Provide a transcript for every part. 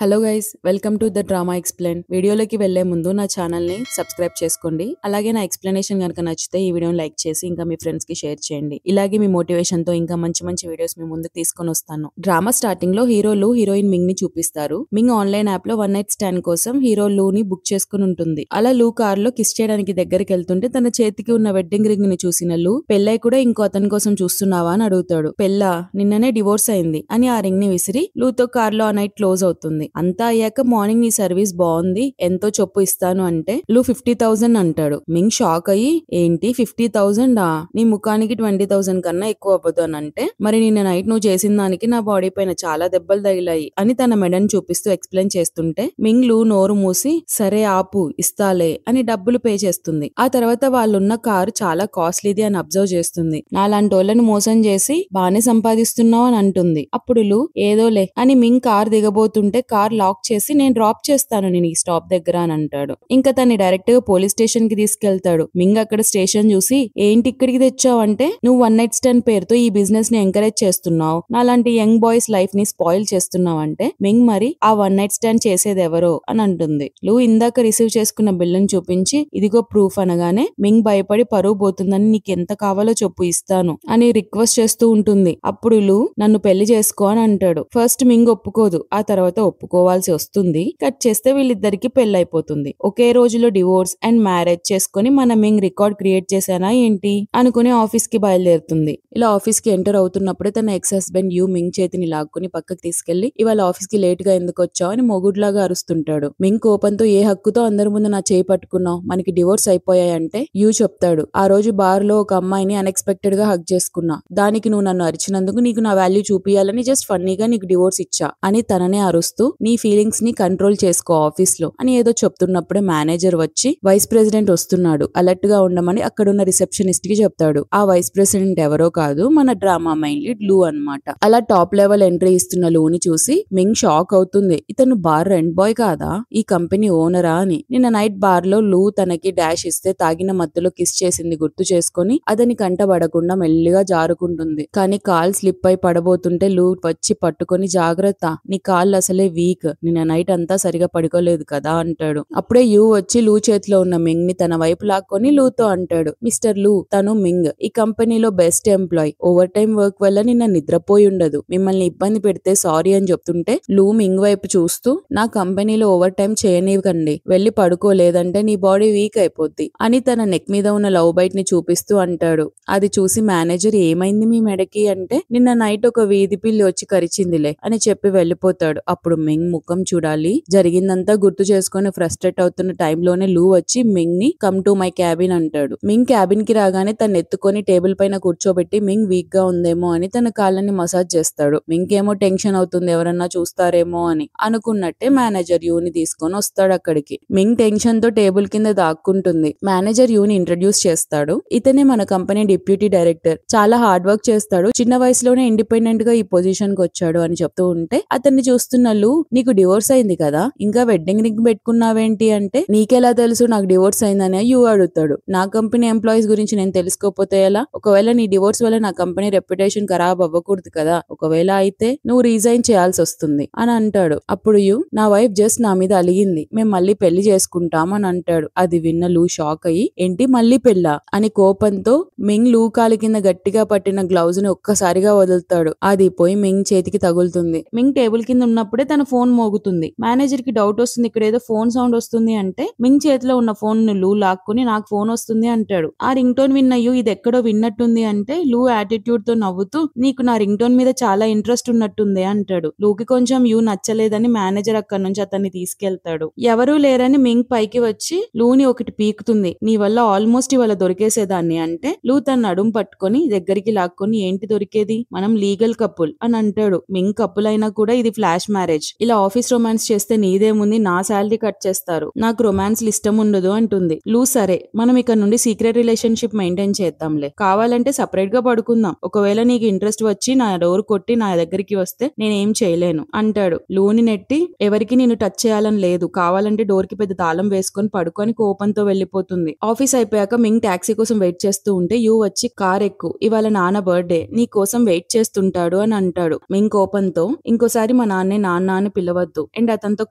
Hello guys, welcome to the drama explain. వీడియోలోకి వెళ్లే ముందు నా ఛానల్ ని సబ్స్క్రైబ్ చేసుకోండి. అలాగే నా ఎక్స్ప్లెనేషన్ కనుక నచ్చితే ఈ వీడియోని లైక్ చేసి ఇంకా మీ ఫ్రెండ్స్ కి షేర్ చేయండి. ఇలాగే మీ మోటివేషన్ తో ఇంకా మంచి మంచి వీడియోస్ మీ ముందుకు తీసుకొని వస్తాను. డ్రామా స్టార్టింగ్ లో హీరోలు హీరోయిన్ మింగ్ ని చూపిస్తారు. మింగ్ ఆన్లైన్ యాప్ లో వన్ నైట్ స్టాండ్ కోసం హీరో లూ ని బుక్ చేసుకుని ఉంటుంది. అలా లూ కార్ లో కిస్ చేయడానికి దగ్గరికి వెళ్తుంటే తన చేతికి ఉన్న వెడ్డింగ్ రింగ్ ని చూసిన లూ, పెళ్ళై కూడా ఇంకో అతని కోసం చూస్తున్నావా అని అడుగుతాడు. పెళ్ళా, నిన్ననే డివోర్స్ అయింది అని ఆ రింగ్ ని విసిరి లూతో కార్ లో ఆ నైట్ క్లోజ్ అవుతుంది. అంతా అయ్యాక మార్నింగ్ నీ సర్వీస్ బాగుంది, ఎంతో చొప్పు ఇస్తాను అంటే లూ 50,000 అంటాడు. మింగ్ షాక్ అయ్యి, ఏంటి 50,000 నీ ముఖానికి 20,000 కన్నా ఎక్కువ అవ్వదు అని అంటే, మరి నిన్న నైట్ నువ్వు చేసిన దానికి నా బాడీ పైన చాలా దెబ్బలు తగిలాయి అని తన మెడని చూపిస్తూ ఎక్స్ప్లెయిన్ చేస్తుంటే మింగ్ లూ నోరు మూసి సరే ఆపు ఇస్తాలే అని డబ్బులు పే చేస్తుంది. ఆ తర్వాత వాళ్ళున్న కారు చాలా కాస్ట్లీది అని అబ్జర్వ్ చేస్తుంది. నాలాంటి వాళ్ళని మోసం చేసి బానే సంపాదిస్తున్నావు అని అంటుంది. అప్పుడు లూ ఏదోలే అని మింగ్ కార్ దిగబోతుంటే కార్ లాక్ చేసి నేను డ్రాప్ చేస్తాను నేను ఈ స్టాప్ దగ్గర అని అంటాడు. ఇంకా తన్ని డైరెక్ట్ గా పోలీస్ స్టేషన్ కి తీసుకెళ్తాడు. మింగ్ అక్కడ స్టేషన్ చూసి ఏంటి ఇక్కడికి తెచ్చావంటే, నువ్వు వన్ నైట్ స్టాండ్ పేరుతో ఈ బిజినెస్ ని ఎంకరేజ్ చేస్తున్నావు, నాలాంటి యంగ్ బాయ్స్ లైఫ్ ని స్పాయిల్ చేస్తున్నావు అంటే, మింగ్ మరి ఆ వన్ నైట్ స్టాండ్ చేసేది ఎవరో అని అంటుంది. లూ ఇందాక రిసీవ్ చేసుకున్న బిల్లును చూపించి ఇదిగో ప్రూఫ్ అనగానే మింగ్ భయపడి పరువు పోతుందని నీకు ఎంత కావాలో చెప్పు ఇస్తాను అని రిక్వెస్ట్ చేస్తూ ఉంటుంది. అప్పుడు లూ నన్ను పెళ్లి చేసుకో అని అంటాడు. ఫస్ట్ మింగ్ ఒప్పుకోదు, ఆ తర్వాత ఒప్పుకోవాల్సి వస్తుంది. కట్ చేస్తే వీళ్ళిద్దరికి పెళ్ళైపోతుంది. ఒకే రోజులో డివోర్స్ అండ్ మ్యారేజ్ చేసుకుని మన మింగ్ రికార్డ్ క్రియేట్ చేశానా ఏంటి అనుకుని ఆఫీస్ కి బయలుదేరుతుంది. ఇలా ఆఫీస్ కి ఎంటర్ అవుతున్నప్పుడే తన ఎక్స్ హస్బెండ్ యూ మింగ్ చేతిని లాక్కుని పక్కకి తీసుకెళ్లి ఇవాళ ఆఫీస్ కి లేట్ గా ఎందుకు వచ్చావు అని మొగుడ్లాగా అరుస్తుంటాడు. మింగ్ కోపంతో ఏ హక్కుతో అందరి ముందు నా చేయి పట్టుకున్నావు, మనకి డివోర్స్ అయిపోయాయంటే యూ చెప్తాడు, ఆ రోజు బార్ లో ఒక అమ్మాయిని అన్ఎక్స్పెక్టెడ్ గా హక్ చేసుకున్నా, దానికి నువ్వు నన్ను అరిచినందుకు నీకు నా వాల్యూ చూపియాలని జస్ట్ ఫన్నీగా నీకు డివోర్స్ ఇచ్చా అని తననే అరుస్తూ నీ ఫీలింగ్స్ ని కంట్రోల్ చేసుకో ఆఫీస్ లో అని ఏదో చెప్తున్నప్పుడే మేనేజర్ వచ్చి వైస్ ప్రెసిడెంట్ వస్తున్నాడు, అలర్ట్ గా ఉండమని అక్కడున్న రిసెప్షనిస్ట్ కి చెప్తాడు. ఆ వైస్ ప్రెసిడెంట్ ఎవరో కాదు, మన డ్రామా మైన్ లీడ్ లూ అన్నమాట. అలా టాప్ లెవెల్ ఎంట్రీ ఇస్తున్న లూని చూసి మింగ్ షాక్ అవుతుంది. ఇతను బార్ రెంట్ బాయ్ కాదా, ఈ కంపెనీ ఓనరా అని. నిన్న నైట్ బార్ లో లూ తనకి డాష్ ఇస్తే తాగిన మత్తులో కిస్ చేసింది గుర్తు చేసుకుని అతని కంటబడకుండా మెల్లిగా జారుకుంటుంది. కానీ కాల్ స్లిప్ అయి పడబోతుంటే లూ వచ్చి పట్టుకొని జాగ్రత్త, నీ కాళ్ళు అసలే వీక్, నిన్న నైట్ అంతా సరిగా పడుకోలేదు కదా అంటాడు. అప్పుడే యూ వచ్చి లూ చేతిలో ఉన్న మింగ్ ని తన వైపు లాక్కొని లూతో అంటాడు, మిస్టర్ లూ, తను మింగ్ ఈ కంపెనీలో best employee, over time work వల్ల నిన్న నిద్రపోయి ఉండదు, మిమ్మల్ని ఇబ్బంది పెడితే సారీ అని చెప్తుంటే లూ మింగ్ వైపు చూస్తూ నా కంపెనీలో ఓవర్ టైం చేయనివ్వకండి, వెళ్లి పడుకోలేదంటే నీ బాడీ వీక్ అయిపోద్ది అని తన నెక్ మీద ఉన్న లవ్ బైట్ ని చూపిస్తూ అంటాడు. అది చూసి మేనేజర్ ఏమైంది మీ మెడకి అంటే, నిన్న నైట్ ఒక వీధి పిల్లి వచ్చి కరిచిందిలే అని చెప్పి వెళ్లిపోతాడు. అప్పుడు మింగ్ ముఖం చూడాలి. జరిగిందంతా గుర్తు చేసుకుని ఫ్రస్ట్రేట్ అవుతున్న టైంలోనే లూ వచ్చి మింగ్ ని కమ్ టు మై క్యాబిన్ అంటాడు. మింగ్ క్యాబిన్ కి రాగానే తను ఎత్తుకొని టేబుల్ పైన కూర్చోబెట్టి మింగ్ వీక్ గా ఉందేమో అని తన కాళ్ళని మసాజ్ చేస్తాడు. మింగ్ ఏమో టెన్షన్ అవుతుంది, ఎవరన్నా చూస్తారేమో అని. అనుకున్నట్టే మేనేజర్ యూని తీసుకొని వస్తాడు అక్కడికి. మింగ్ టెన్షన్ తో టేబుల్ కింద దాక్కుంటుంది. మేనేజర్ యూని ఇంట్రడ్యూస్ చేస్తాడు. ఇతనే మన కంపెనీ డిప్యూటీ డైరెక్టర్, చాలా హార్డ్ వర్క్ చేస్తాడు, చిన్న వయసులోనే ఇండిపెండెంట్ గా ఈ పొజిషన్ కి వచ్చాడు అని చెప్తూ ఉంటే అతన్ని చూస్తున్న లూ, నీకు డివోర్స్ అయింది కదా, ఇంకా వెడ్డింగ్ రింగ్ పెట్టుకున్నావేంటి అంటే, నీకెలా తెలుసు నాకు డివోర్స్ అయిందని యూ అడుగుతాడు. నా కంపెనీ ఎంప్లాయీస్ గురించి నేను తెలుసుకోకపోతే ఎలా, ఒకవేళ నీ డివోర్స్ వల్ల నా కంపెనీ రెప్యుటేషన్ ఖరాబ్ అవ్వకూడదు కదా, ఒకవేళ అయితే నువ్వు రిజైన్ చేయాల్సి వస్తుంది అని అంటాడు. అప్పుడు యూ, నా వైఫ్ జస్ట్ నా మీద అలిగింది, మేము మళ్ళీ పెళ్లి చేసుకుంటాం అని అంటాడు. అది విన్న లూ షాక్ అయ్యి ఏంటి మళ్ళీ పెళ్ళా అని కోపంతో మింగ్ లూ కాలి కింద గట్టిగా పట్టిన గ్లౌజ్ ని ఒక్కసారిగా వదులుతాడు. అది పోయి మింగ్ చేతికి తగులుతుంది. మింగ్ టేబుల్ కింద ఉన్నప్పుడే తన ఫోన్ మోగుతుంది. మేనేజర్ కి డౌట్ వస్తుంది, ఇక్కడ ఏదో ఫోన్ సౌండ్ వస్తుంది అంటే మింగ్ చేతిలో ఉన్న ఫోన్ ను లూ లాక్కుని నాకు ఫోన్ వస్తుంది అంటాడు. ఆ రింగ్ టోన్ విన్న యూ ఇది ఎక్కడో విన్నట్టుంది అంటే లూ యాటిట్యూడ్ తో నవ్వుతూ నీకు నా రింగ్ టోన్ మీద చాలా ఇంట్రెస్ట్ ఉన్నట్టుంది అంటాడు. లూకి కొంచెం యూ నచ్చలేదని మేనేజర్ అక్కడి నుంచి అతన్ని తీసుకెళ్తాడు. ఎవరూ లేరని మింగ్ పైకి వచ్చి లూని ఒకటి పీకుతుంది, నీ వల్ల ఆల్మోస్ట్ ఇవాళ దొరికేసేదాన్ని అంటే లూ తన నడుం పట్టుకొని దగ్గరికి లాక్కొని ఏంటి దొరికేది, మనం లీగల్ కపుల్ అని అంటాడు. మింగ్ కపుల్ అయినా కూడా ఇది ఫ్లాష్ మ్యారేజ్, ఇలా ఆఫీస్ రొమాన్స్ చేస్తే నీదేముంది, నా శాలరీ కట్ చేస్తారు, నాకు రొమాన్స్ ఇష్టం ఉండదు అంటుంది. లూ సరే మనం ఇక్కడ నుండి సీక్రెట్ రిలేషన్షిప్ మెయింటైన్ చేద్దాంలే, కావాలంటే సపరేట్ గా పడుకుందాం, ఒకవేళ నీకు ఇంట్రెస్ట్ వచ్చి నా డోర్ కొట్టి నా దగ్గరికి వస్తే నేనేం చేయలేను అంటాడు. లూని నెట్టి ఎవరికి నేను టచ్ చేయాలని లేదు, కావాలంటే డోర్ కి పెద్ద తాళం వేసుకొని పడుకొని కోపంతో వెళ్లిపోతుంది. ఆఫీస్ అయిపోయాక మింగ్ టాక్సీ కోసం వెయిట్ చేస్తూ ఉంటే యూ వచ్చి కార్ ఎక్కు, ఇవాళ నాన్న బర్త్డే, నీ కోసం వెయిట్ చేస్తుంటాడు అని అంటాడు. మింగ్ కోపంతో ఇంకోసారి మా నాన్నే నాన్న అని పిలవద్దు అండ్ అతనితో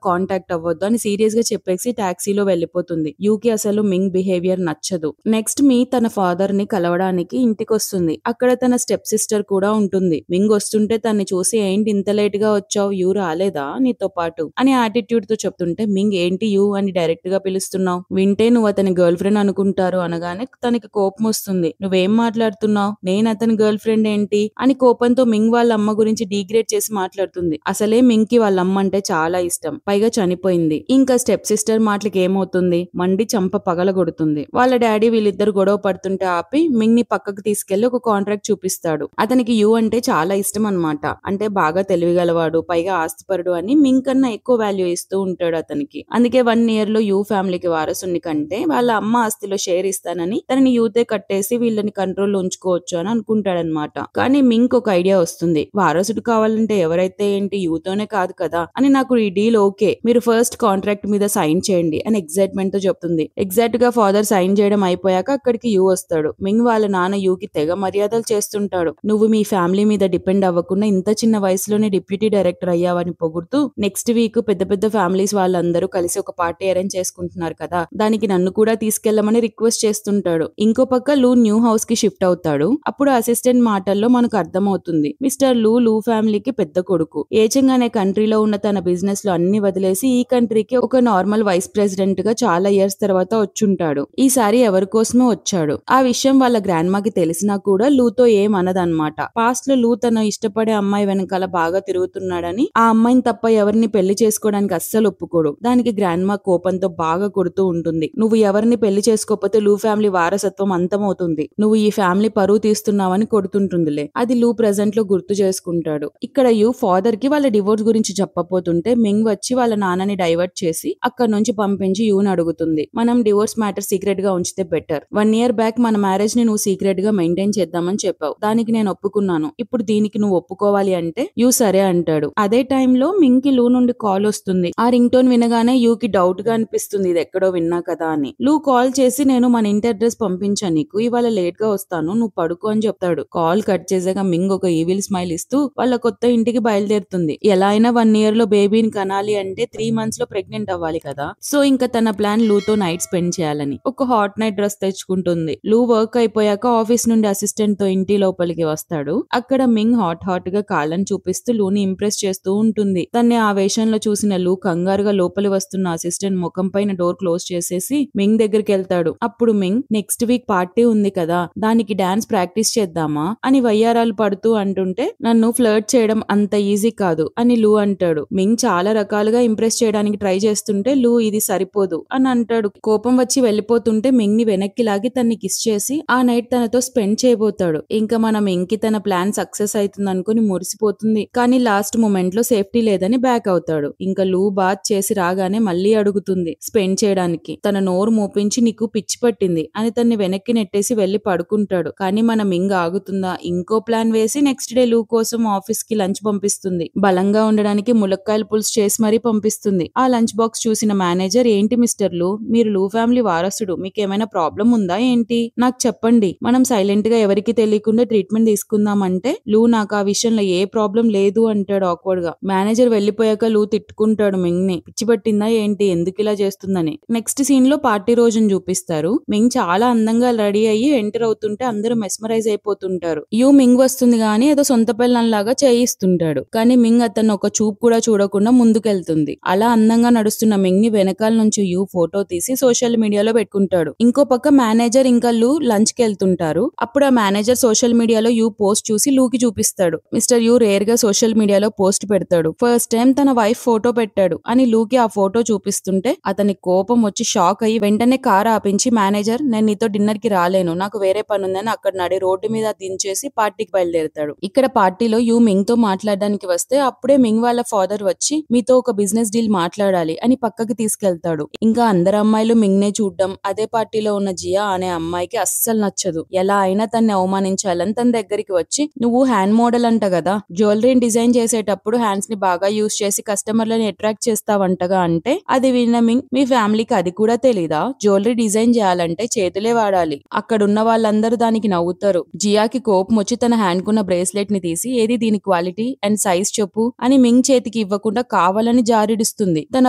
కాంటాక్ట్ అవ్వద్దు అని సీరియస్ గా చెప్పేసి టాక్సీలో వెళ్లిపోతుంది. యూకి అసలు మింగ్ బిహేవియర్ నచ్చదు. నెక్స్ట్ మీ తన ఫాదర్ ని కలవడానికి ఇంటికి వస్తుంది. అక్కడ తన స్టెప్ సిస్టర్ కూడా ఉంటుంది. మింగ్ వస్తుంటే తన్ని చూసి ఏంటి ఇంత లేట్ గా వచ్చావు, యూ రాలేదా నీతో పాటు అని యాటిట్యూడ్ తో చెప్తుంటే మింగ్ ఏంటి యూ అని డైరెక్ట్ గా పిలుస్తున్నావు, వింటే నువ్వు అతని గర్ల్ ఫ్రెండ్ అనుకుంటారు అనగానే తనకి కోపం వస్తుంది. నువ్వేం మాట్లాడుతున్నావు, నేను అతని గర్ల్ ఫ్రెండ్ ఏంటి అని కోపంతో మింగ్ వాళ్ళ అమ్మ గురించి డీగ్రేడ్ చేసి మాట్లాడుతుంది. అసలే మింగ్ కి వాళ్ళ అమ్మ అంటే చాలా ఇష్టం, పైగా చనిపోయింది. ఇంకా స్టెప్ సిస్టర్ మాటలకి ఏమవుతుంది, మండి చంప పగలగొడుతుంది. వాళ్ళ డాడీ వీళ్ళిద్దరు గొడవ పడుతుంటే ఆపి మింగ్ ని పక్కకు తీసుకెళ్లి ఒక కాంట్రాక్ట్ చూపిస్తాడు. అతనికి యూ అంటే చాలా ఇష్టం అన్నమాట. అంటే బాగా తెలివిగలవాడు, పైగా ఆస్తిపరుడు అని మింగ్ కన్నా ఎక్కువ వాల్యూ ఇస్తూ ఉంటాడు అతనికి. అందుకే 1 year లో యూ ఫ్యామిలీకి వారసుని కంటే వాళ్ళ అమ్మ ఆస్తిలో షేర్ ఇస్తానని తనని యూతే కట్టేసి వీళ్ళని కంట్రోల్లో ఉంచుకోవచ్చు అని అనుకుంటాడనమాట. కానీ మింగ్ ఒక ఐడియా వస్తుంది. వారసుడు కావాలంటే ఎవరైతే ఏంటి, యూతోనే కాదు కదా అని, నాకు ఈ డీల్ ఓకే, మీరు ఫస్ట్ కాంట్రాక్ట్ మీద సైన్ చేయండి అని ఎక్సైట్మెంట్ తో చెప్తుంది. ఎగ్జాక్ట్ గా ఫాదర్ సైన్ చేయడం అయిపోయాక అక్కడికి యూ వస్తాడు. మింగ్ వాళ్ళ నాన్న యూకి తెగ మర్యాదలు చేస్తుంటాడు. నువ్వు మీ ఫ్యామిలీ మీద డిపెండ్ అవ్వకుండా ఇంత చిన్న వయసులోనే డిప్యూటీ డైరెక్టర్ అయ్యావని పొగుడుతూ నెక్స్ట్ వీక్ పెద్ద పెద్ద ఫ్యామిలీస్ వాళ్ళందరూ కలిసి ఒక పార్టీ అరేంజ్ చేసుకుంటున్నారు కదా, దానికి నన్ను కూడా తీసుకెళ్లమని రిక్వెస్ట్ చేస్తుంటాడు. ఇంకో పక్క లూ న్యూ హౌస్ కి షిఫ్ట్ అవుతాడు. అప్పుడు అసిస్టెంట్ మాటల్లో మనకు అర్థమవుతుంది మిస్టర్ లూ ఫ్యామిలీకి పెద్ద కొడుకు. ఏచంగానే కంట్రీలో ఉన్న తన బిజినెస్ లో అన్ని వదిలేసి ఈ కంట్రీకి ఒక నార్మల్ వైస్ ప్రెసిడెంట్ గా చాలా ఇయర్స్ తర్వాత వచ్చుంటాడు. ఈసారి ఎవరి కోసమో వచ్చాడు. ఆ విషయం వాళ్ళ గ్రాండ్ మాకి తెలిసినా కూడా లూతో ఏమనదన్నమాట. పాస్ట్ లో లూ తన ఇష్టపడే అమ్మాయి వెనకాల బాగా తిరుగుతున్నాడని, ఆ అమ్మాయిని తప్ప ఎవరిని పెళ్లి చేసుకోవడానికి అస్సలు ఒప్పుకోడు. దానికి గ్రాండ్ మా కోపంతో బాగా కొడుతూ ఉంటుంది. నువ్వు ఎవరిని పెళ్లి చేసుకోకపోతే లూ ఫ్యామిలీ వారసత్వం అంతమవుతుంది, నువ్వు ఈ ఫ్యామిలీ పరువు తీస్తున్నావని కొడుతుంటుందిలే. అది లూ ప్రెజెంట్ లో గుర్తు చేసుకుంటాడు. ఇక్కడ యూ ఫాదర్ కి వాళ్ళ డివోర్స్ గురించి చెప్పబోతుంటే మింగ్ వచ్చి వాళ్ళ నాన్నని డైవర్ట్ చేసి అక్కడ నుంచి పంపించి యూని అడుగుతుంది, మనం డివోర్స్ మ్యాటర్ సీక్రెట్ గా ఉంచితే బెటర్. 1 year బ్యాక్ మన మ్యారేజ్ ని నువ్వు సీక్రెట్ గా మెయింటైన్ చేద్దామని చెప్పావు, దానికి నేను ఒప్పుకున్నాను. ఇప్పుడు దీనికి నువ్వు ఒప్పుకోవాలి అంటే యూ సరే అంటాడు. అదే టైంలో మింగ్ కి లూ నుండి కాల్ వస్తుంది. ఆ రింగ్ టోన్ వినగానే యూకి డౌట్ గా అనిపిస్తుంది, ఇది ఎక్కడో విన్నా కదా అని. లూ కాల్ చేసి నేను మన ఇంటి అడ్రస్ పంపించాను నీకు, ఇవాళ లేట్ గా వస్తాను, నువ్వు పడుకో అని చెప్తాడు. కాల్ కట్ చేసాక మింగ్ ఒక ఈవిల్ స్మైల్ ఇస్తూ వాళ్ళ కొత్త ఇంటికి బయలుదేరుతుంది. ఎలా అయినా 1 year లో బేబీని కనాలి అంటే 3 months లో ప్రెగ్నెంట్ అవ్వాలి కదా. సో ఇంకా తన ప్లాన్ లూతో నైట్ స్పెండ్ చేయాలని ఒక హాట్ నైట్ డ్రెస్ తెచ్చుకుంటుంది. లూ వర్క్ అయిపోయాక ఆఫీస్ నుండి అసిస్టెంట్ తో ఇంటి లోపలికి వస్తాడు. అక్కడ మింగ్ హాట్ గా కాళ్ళని చూపిస్తూ లూని ఇంప్రెస్ చేస్తూ ఉంటుంది. తన్ని ఆ వేషంలో చూసిన లూ కంగారుగా లోపలి వస్తున్న అసిస్టెంట్ ముఖం పైన డోర్ క్లోజ్ చేసేసి మింగ్ దగ్గరికి వెళ్తాడు. అప్పుడు మింగ్ నెక్స్ట్ వీక్ పార్టీ ఉంది కదా, దానికి డాన్స్ ప్రాక్టీస్ చేద్దామా అని వయ్యారాలు పడుతూ అంటుంటే, నన్ను ఫ్లర్ట్ చేయడం అంత ఈజీ కాదు అని లూ అంటాడు. మింగ్ చాలా రకాలుగా ఇంప్రెస్ చేయడానికి ట్రై చేస్తుంటే లూ ఇది సరిపోదు అని అంటాడు. కోపం వచ్చి వెళ్లిపోతుంటే మింగ్ ని వెనక్కి లాగి తన్ని కిస్ చేసి ఆ నైట్ తనతో స్పెండ్ చేయబోతాడు. ఇంకా మన మింగ్ కి తన ప్లాన్ సక్సెస్ అవుతుంది అనుకుని మురిసిపోతుంది. కానీ లాస్ట్ మూమెంట్ లో సేఫ్టీ లేదని బ్యాక్ అవుతాడు. ఇంకా లూ బాత్ చేసి రాగానే మళ్ళీ అడుగుతుంది స్పెండ్ చేయడానికి. తన నోరు మోపించి నీకు పిచ్చి పట్టింది అని తన్ని వెనక్కి నెట్టేసి వెళ్లి పడుకుంటాడు. కానీ మన మింగ్ ఆగుతుందా, ఇంకో ప్లాన్ వేసి నెక్స్ట్ డే లూ కోసం ఆఫీస్ కి లంచ్ పంపిస్తుంది. బలంగా ఉండడానికి ములక్కాయల పులుసు చేసి మరీ పంపిస్తుంది. ఆ లంచ్ బాక్స్ చూసిన మేనేజర్, ఏంటి మిస్టర్ లూ, మీరు లూ ఫ్యామిలీ వారసుడు, మీకేమైనా ప్రాబ్లం ఉందా ఏంటి, నాకు చెప్పండి, మనం సైలెంట్ గా ఎవరికి తెలియకుండా ట్రీట్మెంట్ తీసుకుందామంటే లూ నాకు ఆ విషయంలో ఏ ప్రాబ్లం లేదు అంటాడు ఆక్వర్డ్ గా. మేనేజర్ వెళ్లిపోయాక లూ తిట్టుకుంటాడు మింగ్ ని, పిచ్చి పట్టిందా ఏంటి, ఎందుకు ఇలా చేస్తుందని. నెక్స్ట్ సీన్ లో పార్టీ రోజును చూపిస్తారు. మింగ్ చాలా అందంగా రెడీ అయ్యి ఎంటర్ అవుతుంటే అందరూ మెస్మరైజ్ అయిపోతుంటారు. యూ మింగ్ వస్తుంది గానీ ఏదో సొంత పిల్లల్లాగా చేయిస్తుంటాడు. కానీ మింగ్ అతను ఒక చూపు కూడా చూడకుండా ముందుకెళ్తుంది. అలా అందంగా నడుస్తున్న మింగ్ ని వెనకాల నుంచి యూ ఫోటో తీసి సోషల్ మీడియాలో పెట్టుకుంటాడు. ఇంకో పక్క మేనేజర్ ఇంకా లూ లంచ్ కి వెళ్తుంటారు. అప్పుడు ఆ మేనేజర్ సోషల్ మీడియాలో యూ పోస్ట్ చూసి లూకి చూపిస్తాడు. మిస్టర్ యూ రేర్ గా సోషల్ మీడియాలో పోస్ట్ పెడతాడు. ఫస్ట్ టైం తన వైఫ్ ఫోటో పెట్టాడు అని లూకి ఆ ఫోటో చూపిస్తుంటే అతని కోపం వచ్చి షాక్ అయ్యి వెంటనే కార్ ఆపించి, మేనేజర్ నేను నీతో డిన్నర్ కి రాలేను, నాకు వేరే పని ఉందని అక్కడ నడి రోడ్డు మీద దించేసి పార్టీకి బయలుదేరుతాడు. ఇక్కడ పార్టీలో యూ మింగ్ తో మాట్లాడడానికి వస్తే అప్పుడే మింగ్ వాళ్ళ ఫాదర్ వచ్చి మీతో ఒక బిజినెస్ డీల్ మాట్లాడాలి అని పక్కకి తీసుకెళ్తాడు. ఇంకా అందరు అమ్మాయిలు మింగ్ నే చూడడం, అదే పార్టీలో ఉన్న జియా అనే అమ్మాయికి అస్సలు నచ్చదు. ఎలా అయినా తన్ని అవమానించాలని తన దగ్గరికి వచ్చి, నువ్వు హ్యాండ్ మోడల్ అంట కదా, జ్యువెలరీని డిజైన్ చేసేటప్పుడు హ్యాండ్స్ ని బాగా యూజ్ చేసి కస్టమర్లని అట్రాక్ట్ చేస్తావంటగా అంటే, అది విన్న మింగ్, మీ ఫ్యామిలీకి అది కూడా తెలీదా, జ్యువెలరీ డిజైన్ చేయాలంటే చేతులే వాడాలి. అక్కడ ఉన్న వాళ్ళందరూ దానికి నవ్వుతారు. జియాకి కోపం వచ్చి తన హ్యాండ్ కున్న బ్రేస్లెట్ ని తీసి, ఏది దీని క్వాలిటీ అండ్ సైజ్ చెప్పు అని మింగ్ చేతికి చేతికి ఇవ్వకుండా కావాలని జారిడిస్తుంది. తన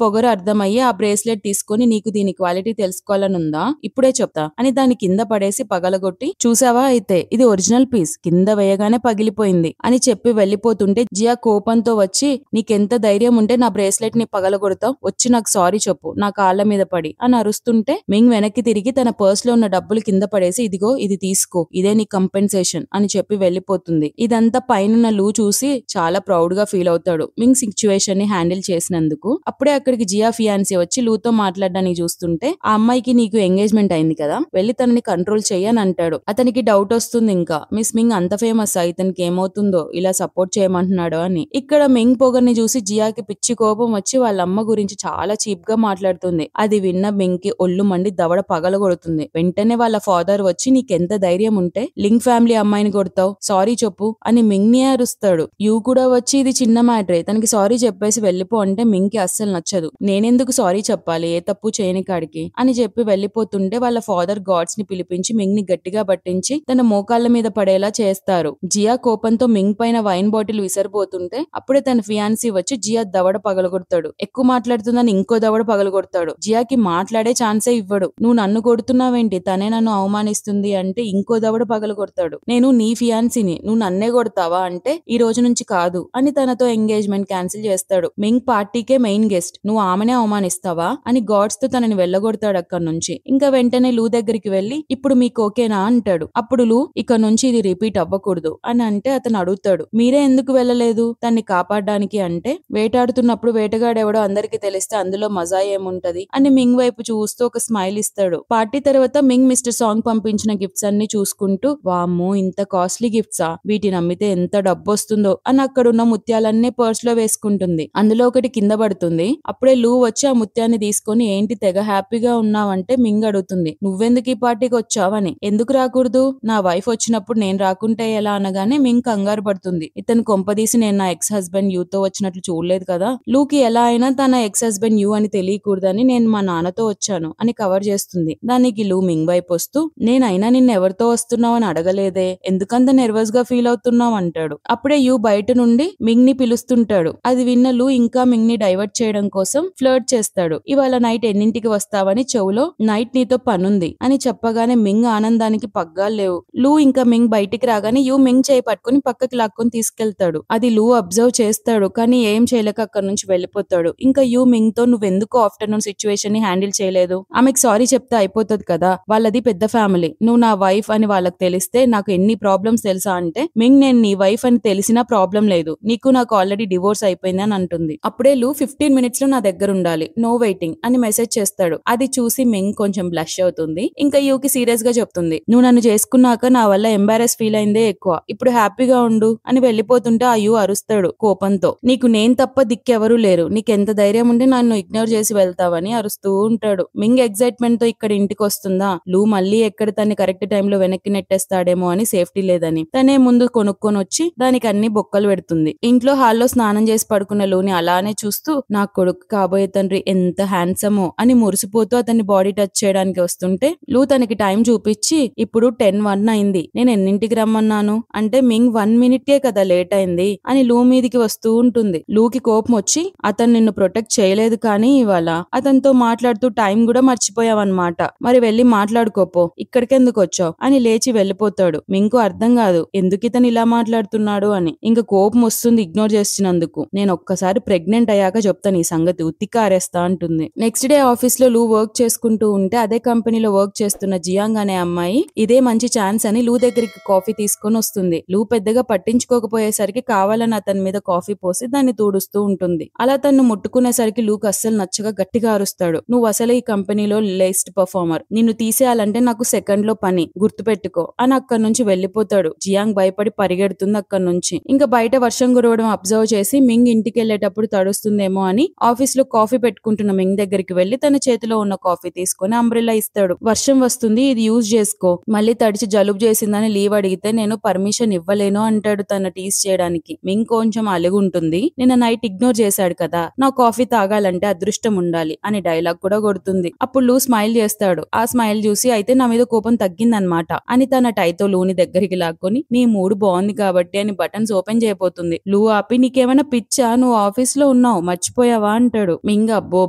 పొగరు అర్థమయ్యి ఆ బ్రేస్లెట్ తీసుకొని నీకు దీని క్వాలిటీ తెలుసుకోవాలనుందా, ఇప్పుడే చెప్తా అని దాని కింద పడేసి పగలగొట్టి, చూసావా అయితే ఇది ఒరిజినల్ పీస్, కింద వేయగానే పగిలిపోయింది అని చెప్పి వెళ్లిపోతుంటే జియా కోపంతో వచ్చి, నీకెంత ధైర్యం ఉంటే నా బ్రేస్లెట్ ని పగలగొడతావు, వచ్చి నాకు సారీ చెప్పు నా కాళ్ళ మీద పడి అని అరుస్తుంటే మింగ్ వెనక్కి తిరిగి తన పర్స్ లో ఉన్న డబ్బులు కింద పడేసి, ఇదిగో ఇది తీసుకో, ఇదే నీ కంపెన్సేషన్ అని చెప్పి వెళ్లిపోతుంది. ఇదంతా పైన లూ చూసి చాలా ప్రౌడ్ గా ఫీల్ అవుతాడు మింగ్ సిచ్యువేషన్ ని హ్యాండిల్ చేసినందుకు. అప్పుడే అక్కడికి జియా ఫియాన్సీ వచ్చి లూతో మాట్లాడడానికి చూస్తుంటే, ఆ అమ్మాయికి నీకు ఎంగేజ్మెంట్ అయింది కదా, వెళ్లి తనని కంట్రోల్ చెయ్యని అంటాడు. అతనికి డౌట్ వస్తుంది, ఇంకా మిస్ మింగ్ అంత ఫేమస్ ఇతనికి ఏమవుతుందో ఇలా సపోర్ట్ చేయమంటున్నాడు అని. ఇక్కడ మింగ్ పొగర్ని చూసి జియాకి పిచ్చి కోపం వచ్చి వాళ్ళ అమ్మ గురించి చాలా చీప్ గా మాట్లాడుతుంది. అది విన్న మింగ్ కి ఒళ్ళు మండి దవడ పగలగొడుతుంది. వెంటనే వాళ్ళ ఫాదర్ వచ్చి, నీకెంత ధైర్యం ఉంటే లింగ్ ఫ్యామిలీ అమ్మాయిని కొడతావు, సారీ చెప్పు అని మింగ్ ని అరుస్తాడు. యూ కూడా వచ్చి, ఇది చిన్న మ్యాటరే, తనకి సారీ చెప్పేసి వెళ్ళిపో అంటే మింగ్ కి అస్సలు నచ్చదు. నేనెందుకు సారీ చెప్పాలి ఏ తప్పు చేయని కాడికి అని చెప్పి వెళ్లిపోతుంటే వాళ్ళ ఫాదర్ గాడ్స్ ని పిలిపించి మింగ్ ని గట్టిగా పట్టించి తన మోకాళ్ళ మీద పడేలా చేస్తారు. జియా కోపంతో మింగ్ పైన వైన్ బాటిల్ విసరిపోతుంటే అప్పుడే తన ఫియాన్సీ వచ్చి జియా దవడ పగలగొడతాడు. ఎక్కువ మాట్లాడుతుందని ఇంకో దవడ పగలగొడతాడు. జియాకి మాట్లాడే ఛాన్సే ఇవ్వడు. నువ్వు నన్ను కొడుతున్నావేంటి, తనే నన్ను అవమానిస్తుంది అంటే ఇంకో దవడ పగలగొడతాడు. నేను నీ ఫియాన్సీని, నువ్వు నన్నే కొడతావా అంటే ఈ రోజు నుంచి కాదు అని తనతో ఎంగేజ్మెంట్ క్యాన్సిల్ చేస్తాడు. మింగ్ పార్టీకే మెయిన్ గెస్ట్, నువ్వు ఆమెనే అవమానిస్తావా అని గాడ్స్ తో తనని వెళ్ళగొడతాడు అక్కడి నుంచి. ఇంకా వెంటనే లూ దగ్గరికి వెళ్లి, ఇప్పుడు మీకు ఓకేనా అంటాడు. అప్పుడు లూ, ఇక నుంచి ఇది రిపీట్ అవ్వకూడదు అని అంటే అతను అడుగుతాడు, మీరే ఎందుకు వెళ్ళలేదు తన్ని కాపాడడానికి అంటే, వేటాడుతున్నప్పుడు వేటగాడెవడో అందరికి తెలిస్తే అందులో మజా ఏముంటది అని మింగ్ వైపు చూస్తూ ఒక స్మైల్ ఇస్తాడు. పార్టీ తర్వాత మింగ్ మిస్టర్ సాంగ్ పంపించిన గిఫ్ట్స్ అన్ని చూసుకుంటూ, వామ్మో ఇంత కాస్ట్లీ గిఫ్ట్సా, వీటిని అమ్మితే ఎంత డబ్బు వస్తుందో అని అక్కడున్న ముత్యాలన్నీ పర్స్ లో వేసుకుంటుంది. అందులో ఒకటి కింద పడుతుంది. అప్పుడే లూ వచ్చి ఆ ముత్యాన్ని తీసుకొని, ఏంటి తెగ హ్యాపీగా ఉన్నావంటే మింగ్ అడుగుతుంది, నువ్వెందుకు ఈ పార్టీకి వచ్చావని. ఎందుకు రాకూడదు, నా వైఫ్ వచ్చినప్పుడు నేను రాకుంటే ఎలా అనగానే మింగ్ కంగారు పడుతుంది. ఇతను కొంపదీసి నేను నా ఎక్స్ హస్బెండ్ యూ తో వచ్చినట్లు చూడలేదు కదా, లూకి ఎలా అయినా తన ఎక్స్ హస్బెండ్ యూ అని తెలియకూడదని నేను మా నాన్నతో వచ్చాను అని కవర్ చేస్తుంది. దానికి లూ మింగ్ వైపు వస్తూ, నేనైనా నిన్ను ఎవరితో వస్తున్నావు అని అడగలేదే, ఎందుకంత నెర్వస్ గా ఫీల్ అవుతున్నావు అంటాడు. అప్పుడే యూ బయట నుండి మింగ్ ని పిలుస్తుంటాడు. అది విన్న లూ ఇంకా మింగ్ ని డైవర్ట్ చేయడం కోసం ఫ్లర్ట్ చేస్తాడు. ఇవాళ నైట్ ఎన్నింటికి వస్తావని చెవులో, నైట్ నీతో పనుంది అని చెప్పగానే మింగ్ ఆనందానికి పగ్గాలు లేవు. లూ ఇంకా మింగ్ బయటికి రాగానే యూ మింగ్ చేయి పట్టుకుని పక్కకి లాక్కొని తీసుకెళ్తాడు. అది లూ అబ్జర్వ్ చేస్తాడు కానీ ఏం చేయలేక అక్కడి నుంచి వెళ్ళిపోతాడు. ఇంకా యూ మింగ్ తో, నువ్వెందుకు ఆఫ్టర్నూన్ సిచ్యువేషన్ ని హ్యాండిల్ చేయలేదు, ఆమెకు సారీ చెప్తే అయిపోతుంది కదా, వాళ్ళది పెద్ద ఫ్యామిలీ, నువ్వు నా వైఫ్ అని వాళ్ళకి తెలిస్తే నాకు ఎన్ని ప్రాబ్లమ్స్ తెలుసా అంటే, మింగ్ నేను నీ వైఫ్ అని తెలిసినా ప్రాబ్లం లేదు, నీకు నాకు ఆల్రెడీ డివోర్స్ అయిపోయింది అని అంటుంది. అప్పుడే లూ 15 minutes లో నా దగ్గర ఉండాలి, నో వెయిటింగ్ అని మెసేజ్ చేస్తాడు. అది చూసి మింగ్ కొంచెం బ్లష్ అవుతుంది. ఇంకా యూకి సీరియస్ గా చెప్తుంది, నువ్వు నన్ను చేసుకున్నాక నా వల్ల ఎంబారెస్ ఫీల్ అయిందే ఎక్కువ, ఇప్పుడు హ్యాపీగా ఉండు అని వెళ్ళిపోతుంటే ఆ యూ అరుస్తాడు కోపంతో, నీకు నేను తప్ప దిక్కెవరూ లేరు, నీకెంత ధైర్యం ఉంటే నన్ను ఇగ్నోర్ చేసి వెళ్తావని అరుస్తూ ఉంటాడు. మింగ్ ఎక్సైట్మెంట్ తో ఇక్కడ ఇంటికి వస్తుందా, లూ మళ్ళీ ఎక్కడ తన్ని కరెక్ట్ టైంలో వెనక్కి నెట్టేస్తాడేమో అని సేఫ్టీ లేదని తనే ముందు కొనుక్కొని వచ్చి దానికి అన్ని బొక్కలు పెడుతుంది. ఇంట్లో హాల్లో స్నానం చేసి పడుకున్న లూని అలానే చూస్తూ, నా కొడుకు కాబోయే తండ్రి ఎంత హ్యాండ్సమో అని మురిసిపోతూ అతన్ని బాడీ టచ్ చేయడానికి వస్తుంటే లూ తనకి టైం చూపించి, ఇప్పుడు 10:01 అయింది, నేను ఎన్నింటికి రమ్మన్నాను అంటే, మింగ్ 1 minute కదా లేట్ అయింది అని లూ మీదికి వస్తూ ఉంటుంది. లూకి కోపం వచ్చి, అతను నిన్ను ప్రొటెక్ట్ చేయలేదు కానీ ఇవాళ అతనితో మాట్లాడుతూ టైం కూడా మర్చిపోయావన్నమాట, మరి వెళ్ళి మాట్లాడుకోపో, ఇక్కడికెందుకు వచ్చావు అని లేచి వెళ్ళిపోతాడు. మింగ్కు అర్థం కాదు ఎందుకు ఇతను ఇలా మాట్లాడుతున్నాడు అని. ఇంకా కోపం వస్తుంది ఇగ్నోర్ చేస్తున్నందుకు. నేను ఒక్కసారి ప్రెగ్నెంట్ అయ్యాక చెప్తాను ఈ సంగతి, ఉత్తికారేస్తా అంటుంది. నెక్స్ట్ డే ఆఫీస్ లో లూ వర్క్ చేసుకుంటూ ఉంటే అదే కంపెనీలో వర్క్ చేస్తున్న జియాంగ్ అనే అమ్మాయి ఇదే మంచి ఛాన్స్ అని లూ దగ్గరికి కాఫీ తీసుకొని వస్తుంది. లూ పెద్దగా పట్టించుకోకపోయేసరికి కావాలని అతని మీద కాఫీ పోసి దాన్ని తూడుస్తూ ఉంటుంది. అలా తను ముట్టుకునేసరికి లూకు అస్సలు నచ్చగా గట్టిగా అరుస్తాడు, నువ్వు అసలు ఈ కంపెనీలో లేస్ట్ పర్ఫార్మర్, నిన్ను తీసేయాలంటే నాకు సెకండ్ లో పని, గుర్తుపెట్టుకో అని అక్కడి నుంచి వెళ్ళిపోతాడు. జియాంగ్ భయపడి పరిగెడుతుంది అక్కడి నుంచి. ఇంకా బయట వర్షం కురవడం అబ్జర్వ్ చేసి మింగ్ ఇంటికి వెళ్లేటప్పుడు తడుస్తుందేమో అని ఆఫీస్ లో కాఫీ పెట్టుకుంటున్న మింగ్ దగ్గరికి వెళ్లి తన చేతిలో ఉన్న కాఫీ తీసుకుని అంబ్రెల్లా ఇస్తాడు. వర్షం వస్తుంది, ఇది యూజ్ చేసుకో, మళ్ళీ తడిచి జలుబు చేసిందని లీవ్ అడిగితే నేను పర్మిషన్ ఇవ్వలేను అంటాడు తన టీస్ చేయడానికి. మింగ్ కొంచెం అలుగుంటుంది, నిన్న నైట్ ఇగ్నోర్ చేశాడు కదా, నా కాఫీ తాగాలంటే అదృష్టం ఉండాలి అని డైలాగ్ కూడా కొడుతుంది. అప్పుడు లూ స్మైల్ చేస్తాడు. ఆ స్మైల్ చూసి, అయితే నా మీద కోపం తగ్గిందనమాట అని తన టైతో లూని దగ్గరికి లాక్కొని, నీ మూడు బాగుంది కాబట్టి అని బటన్స్ ఓపెన్ చేయబోతుంది. లూ ఆపి, నీకేమైనా పిచ్చా, నువ్వు ఆఫీస్ లో ఉన్నావు మర్చిపోయావా అంటాడు. మింగ్ అబ్బో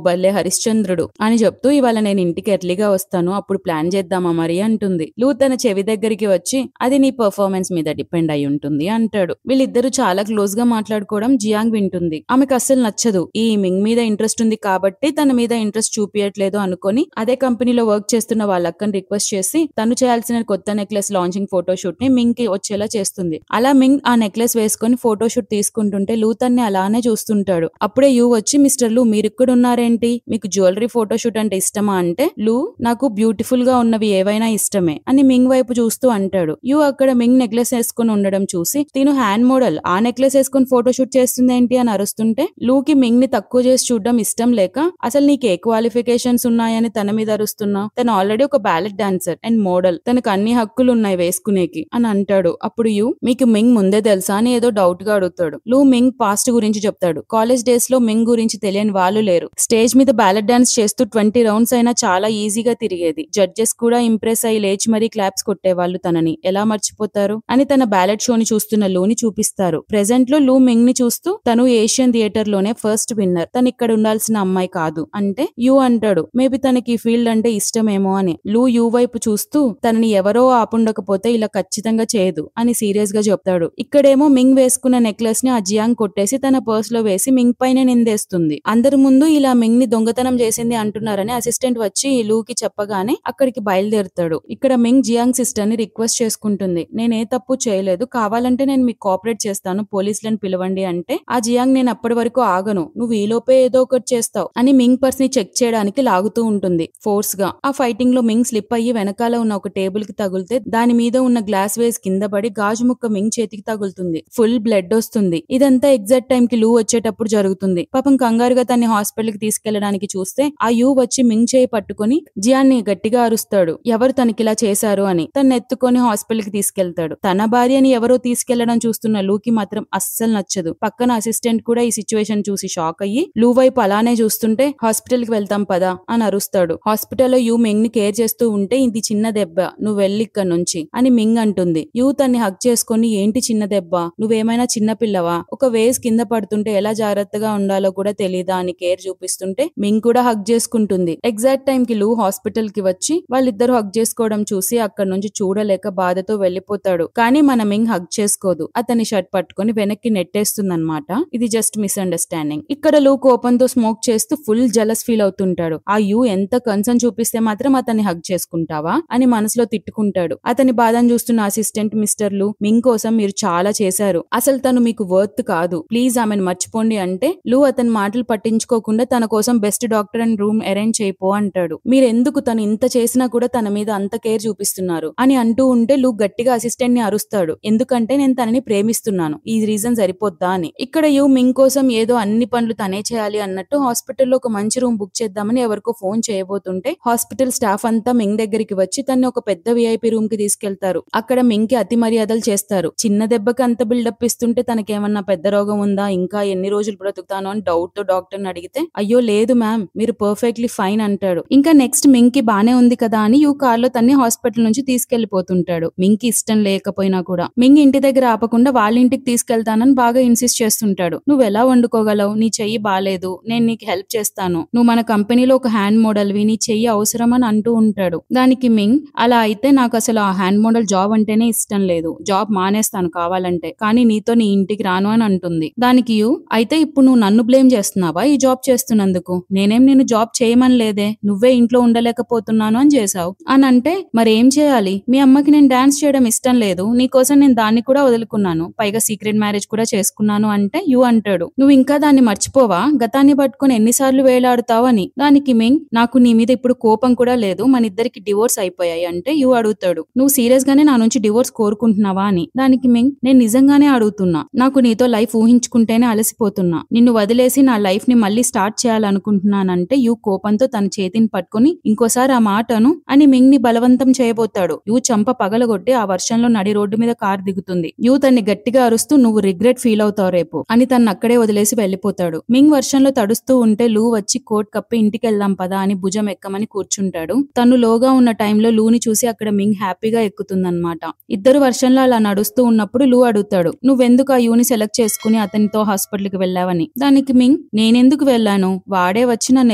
భలే హరిశ్చంద్రుడు అని చెప్తూ ఇవాళ నేను ఇంటికి ఎర్లీగా వస్తాను, అప్పుడు ప్లాన్ చేద్దామా మరి అంటుంది. లూ తన చెవి దగ్గరికి వచ్చి అది నీ పర్ఫార్మెన్స్ మీద డిపెండ్ అయి ఉంటుంది అంటాడు. వీళ్ళిద్దరూ చాలా క్లోజ్ గా మాట్లాడుకోవడం జియాంగ్ వింటుంది. ఆమెకు అస్సలు నచ్చదు. ఈ మింగ్ మీద ఇంట్రెస్ట్ ఉంది కాబట్టి తన మీద ఇంట్రెస్ట్ చూపియట్లేదు అనుకొని అదే కంపెనీలో వర్క్ చేస్తున్న వాళ్ళ అక్కని రిక్వెస్ట్ చేసి తను చేయాల్సిన కొత్త నెక్లెస్ లాంచింగ్ ఫోటోషూట్ ని మింగ్ కి వచ్చేలా చేస్తుంది. అలా మింగ్ ఆ నెక్లెస్ వేసుకొని ఫోటోషూట్ తీసుకుంటుంటే లూ తన్ని అలానే చూస్తుంటాడు. అప్పుడే యూ వచ్చి మిస్టర్ లూ మీరు ఇక్కడ ఉన్నారేంటి, మీకు జ్యువెలరీ ఫోటోషూట్ అంటే ఇష్టమా అంటే లూ నాకు బ్యూటిఫుల్ గా ఉన్నవి ఏవైనా ఇష్టమే అని మింగ్ వైపు చూస్తూ అంటాడు. యూ అక్కడ మింగ్ నెక్లెస్ వేసుకుని ఉండడం చూసి తిను హ్యాండ్ మోడల్ ఆ నెక్లెస్ వేసుకుని ఫోటోషూట్ చేస్తుంది ఏంటి అని అరుస్తుంటే లూకి మింగ్ ని తక్కువ చేసి చూడడం ఇష్టం లేక అసలు నీకు ఏ క్వాలిఫికేషన్స్ ఉన్నాయని తన మీద అరుస్తున్నా, తను ఆల్రెడీ ఒక బ్యాలెట్ డాన్సర్ అండ్ మోడల్, తనకు అన్ని హక్కులు ఉన్నాయి వేసుకునేకి అని అంటాడు. అప్పుడు యూ మీకు మింగ్ ముందే తెలుసా అని ఏదో డౌట్ గా అడుగుతాడు. లూ మింగ్ పాస్ట్ గురించి చెప్తాడు. కాలేజ్ డేస్ లో మింగ్ గురించి తెలియని వాళ్ళు లేరు. స్టేజ్ మీద బ్యాలెట్ డాన్స్ చేస్తూ 20 రౌండ్స్ అయినా చాలా ఈజీగా తిరిగేది. జడ్జెస్ కూడా ఇంప్రెస్ అయ్యి లేచి మరీ క్లాప్స్ కొట్టేవాళ్ళు, తనని ఎలా మర్చిపోతారు అని తన బ్యాలెట్ షోని చూస్తున్న లూని చూపిస్తారు. ప్రెసెంట్ లో లూ మింగ్ ని చూస్తూ తను ఏషియన్ థియేటర్ లోనే ఫస్ట్ విన్నర్, తను ఇక్కడ ఉండాల్సిన అమ్మాయి కాదు అంటే యూ అంటాడు మేబీ తనకి ఈ ఫీల్డ్ అంటే ఇష్టమేమో అని. లూ యూ వైపు చూస్తూ తనని ఎవరో ఆపుండకపోతే ఇలా ఖచ్చితంగా చేయదు అని సీరియస్ గా చెప్తాడు. ఇక్కడేమో మింగ్ వేసుకున్న నెక్లెస్ ని ఆ జియాంగ్ కొట్టేసి తన పర్స్ లో వేసి మింగ్ పైన నిందేస్తుంది. అందరి ముందు ఇలా మింగ్ ని దొంగతనం చేసింది అంటున్నారని అసిస్టెంట్ వచ్చి లూకి చెప్పగానే అక్కడికి బయలుదేరుతాడు. ఇక్కడ మింగ్ జియాంగ్ సిస్టర్ ని రిక్వెస్ట్ చేసుకుంటుంది, నేనే తప్పు చేయలేదు, కావాలంటే నేను మీకు కోఆపరేట్ చేస్తాను, పోలీసులను పిలవండి అంటే ఆ జియాంగ్ నేను అప్పటి వరకు ఆగను, నువ్వు ఈలోపే ఏదో ఒకటి చేస్తావు అని మింగ్ పర్స్ ని చెక్ చేయడానికి లాగుతూ ఉంటుంది ఫోర్స్ గా. ఆ ఫైటింగ్ లో మింగ్ స్లిప్ అయ్యి వెనకాల ఉన్న ఒక టేబుల్ కి తగులితే దాని మీద ఉన్న గ్లాస్ వేస్ కింద పడి గాజు ముక్క మింగ్ చేతికి తగులుతుంది. ఫుల్ బ్లడ్ వస్తుంది. ఇదంతా ఎగ్జాక్ట్ టైం కి లూ వచ్చేటప్పుడు జరుగుతుంది. పాపం కంగారుగా తన్ని హాస్పిటల్ కి తీసుకెళ్లడానికి చూస్తే ఆ యూ వచ్చి మింగ్ చేయి పట్టుకుని జియాన్ ని గట్టిగా అరుస్తాడు ఎవరు తనకిలా చేశారు అని. తను ఎత్తుకొని హాస్పిటల్ కి తీసుకెళ్తాడు. తన భార్యని ఎవరో తీసుకెళ్లడం చూస్తున్న లూకి మాత్రం అస్సలు నచ్చదు. పక్కన అసిస్టెంట్ కూడా ఈ సిచ్యువేషన్ చూసి షాక్ అయ్యి లూ వైపు అలానే చూస్తుంటే హాస్పిటల్ కి వెళ్తాం పదా అని అరుస్తాడు. హాస్పిటల్లో యూ మింగ్ ని కేర్ చేస్తూ ఉంటే ఇది చిన్న దెబ్బ, నువ్వు వెళ్ళి ఇక్కడ నుంచి అని మింగ్ అంటుంది. యూ తన్ని హగ్ చేసుకొని ఏంటి చిన్న దెబ్బ, నువ్వేమైనా చిన్న పిల్లవా, ఒక వేస్ కింద పడుతుంటే ఎలా జాగ్రత్తగా ఉండాలో కూడా తెలీదా అని కేర్ చూపిస్తుంటే మింగ్ కూడా హగ్ చేసుకుంటుంది. ఎగ్జాక్ట్ టైం కి లూ హాస్పిటల్ కి వచ్చి వాళ్ళిద్దరు హగ్ చేసుకోవడం చూసి అక్కడ నుంచి చూడలేక బాధతో వెళ్లిపోతాడు. కానీ మన మింగ్ హగ్ చేసుకోదు, అతని షర్ట్ పట్టుకొని వెనక్కి నెట్టేస్తుందన్నమాట. ఇది జస్ట్ మిస్అండర్స్టాండింగ్. ఇక్కడ లూ కోపంతో స్మోక్ చేస్తూ ఫుల్ జలస్ ఫీల్ అవుతుంటాడు. ఆ యూ ఎంత కన్సర్న్ చూపిస్తే మాత్రం అతన్ని హగ్ చేసుకుంటావా అని మనసులో తిట్టుకుంటాడు. అతని బాధను చూస్తున్న అసిస్టెంట్ మిస్టర్ లూ మింగ్ కోసం మీరు చాలా చేశారు, అసలు తను మీకు వర్త్ కాదు, ప్లీజ్ ఆమెను మర్చిపోండి అంటే లూ అతని మాటలు పట్టించుకోకుండా తన కోసం best doctor and room arrange చేయిపో అంటాడు. మీరెందుకు తను ఇంత చేసినా కూడా తన మీద అంత కేర్ చూపిస్తున్నారు అని అంటూ ఉంటే లూ గట్టిగా అసిస్టెంట్ ని అరుస్తాడు, ఎందుకంటే నేను తనని ప్రేమిస్తున్నాను, ఈ రీజన్ సరిపోద్దా అని. ఇక్కడ యూ మింగ్ కోసం ఏదో అన్ని పనులు తనే చేయాలి అన్నట్టు హాస్పిటల్లో ఒక మంచి రూమ్ బుక్ చేద్దామని ఎవరికో ఫోన్ చేయబోతుంటే హాస్పిటల్ స్టాఫ్ అంతా మింగ్ దగ్గరికి వచ్చి తన్ని ఒక పెద్ద విఐపి రూమ్ కి తీసుకెళ్తారు. అక్కడ మింగ్ కి అతి మర్యాదలు చేస్తారు. చిన్న దెబ్బకి అంత బిల్డప్ ఇస్తుంటే తనకేమన్నా పెద్ద రోగం ఉందా, ఇంకా ఎన్ని రోజులు బ్రతుకుతాను అని డౌట్ తో డాక్టర్ ని అడిగితే అయ్యో లేదు మ్యామ్ మీరు పర్ఫెక్ట్లీ ఫైన్ అంటాడు. ఇంకా నెక్స్ట్ మింగ్ కి బానే ఉంది కదా అని యూ కార్ లో తన్ని హాస్పిటల్ నుంచి తీసుకెళ్లిపోతుంటాడు. మింగ్ కి ఇష్టం లేకపోయినా కూడా మింగ్ ఇంటి దగ్గర ఆపకుండా వాళ్ళ ఇంటికి తీసుకెళ్తానని బాగా ఇన్సిస్ట్ చేస్తుంటాడు. నువ్వు ఎలా వండుకోగలవు, నీ చెయ్యి బాలేదు, నేను నీకు హెల్ప్ చేస్తాను, నువ్వు మన కంపెనీలో ఒక హ్యాండ్ మోడల్ వి, నీ చెయ్యి అవసరం అని అంటూ ఉంటాడు. దానికి మింగ్ అలా అయితే నాకు అసలు ఆ హ్యాండ్ మోడల్ జాబ్ అంటేనే ఇష్టం లేదు, జాబ్ మానేస్తాను కావాలంటే, కానీ నీతో నీ ఇంటికి రాను అని అంటుంది. దానికి యూ అయితే ఇప్పుడు నువ్వు నన్ను బ్లేమ్ చేస్తున్నావా ఈ జాబ్ చేస్తున్నందుకు, నేనేం నేను జాబ్ చేయమని లేదే, నువ్వే ఇంట్లో ఉండలేకపోతున్నాను అని చేసావు అని అంటే మరేం చేయాలి, మీ అమ్మకి నేను డాన్స్ చేయడం ఇష్టం లేదు, నీకోసం నేను దాన్ని కూడా వదులుకున్నాను, పైగా సీక్రెట్ మ్యారేజ్ కూడా చేసుకున్నాను అంటే యూ అంటాడు నువ్వు ఇంకా దాన్ని మర్చిపోవా, గతాన్ని పట్టుకుని ఎన్నిసార్లు వేలాడుతావు అని. దానికి మింగ్ నాకు నీ మీద ఇప్పుడు కోపం కూడా లేదు, మన ఇద్దరికి డివోర్స్ అయిపోయాయి అంటే యూ అడుగుతాడు నువ్వు సీరియస్ గానే నా నుంచి డివోర్స్ కోరుకుంటున్నావా అని. దానికి మింగ్ నేను నిజంగానే అడుగుతున్నా, నాకు నీతో లైఫ్ ఊహించుకుంటేనే అలసిపోతున్నా, నిన్ను వదిలేసి నా లైఫ్ ని మళ్ళీ స్టార్ట్ చేయాలనుకుంటున్నానంటే యూ కోపంతో తన చేతిని పట్టుకుని ఇంకోసారి ఆ మాటను అని మింగ్ ని బలవంతం చేయబోతాడు. యూ చంప పగలగొట్టి ఆ వర్షంలో నడి రోడ్డు మీద కారు దిగుతుంది. యూ తన్ని గట్టిగా అరుస్తూ నువ్వు రిగ్రెట్ ఫీల్ అవుతావు రేపు అని తను అక్కడే వదిలేసి వెళ్లిపోతాడు. మింగ్ వర్షంలో తడుస్తూ ఉంటే లూ వచ్చి కోట్ కప్పి ఇంటికి వెళ్దాం పదా అని భుజం ఎక్కమని కూర్చుంటాడు. తను లోగా ఉన్న టైంలో లూని చూసి అక్కడ మింగ్ హ్యాపీగా ఎక్కుతుందన్నమాట. ఇద్దరు వర్షంలో అలా నడుస్తూ ఉన్నప్పుడు లూ అడుగుతాడు నువ్వెందుకు ఆ యూని సెలెక్ట్ చేసుకుని అతని అతనితో హాస్పిటల్ కి వెళ్ళావని. దానికి మింగ్, నేనెందుకు వెళ్ళాను, వాడే వచ్చి నన్ను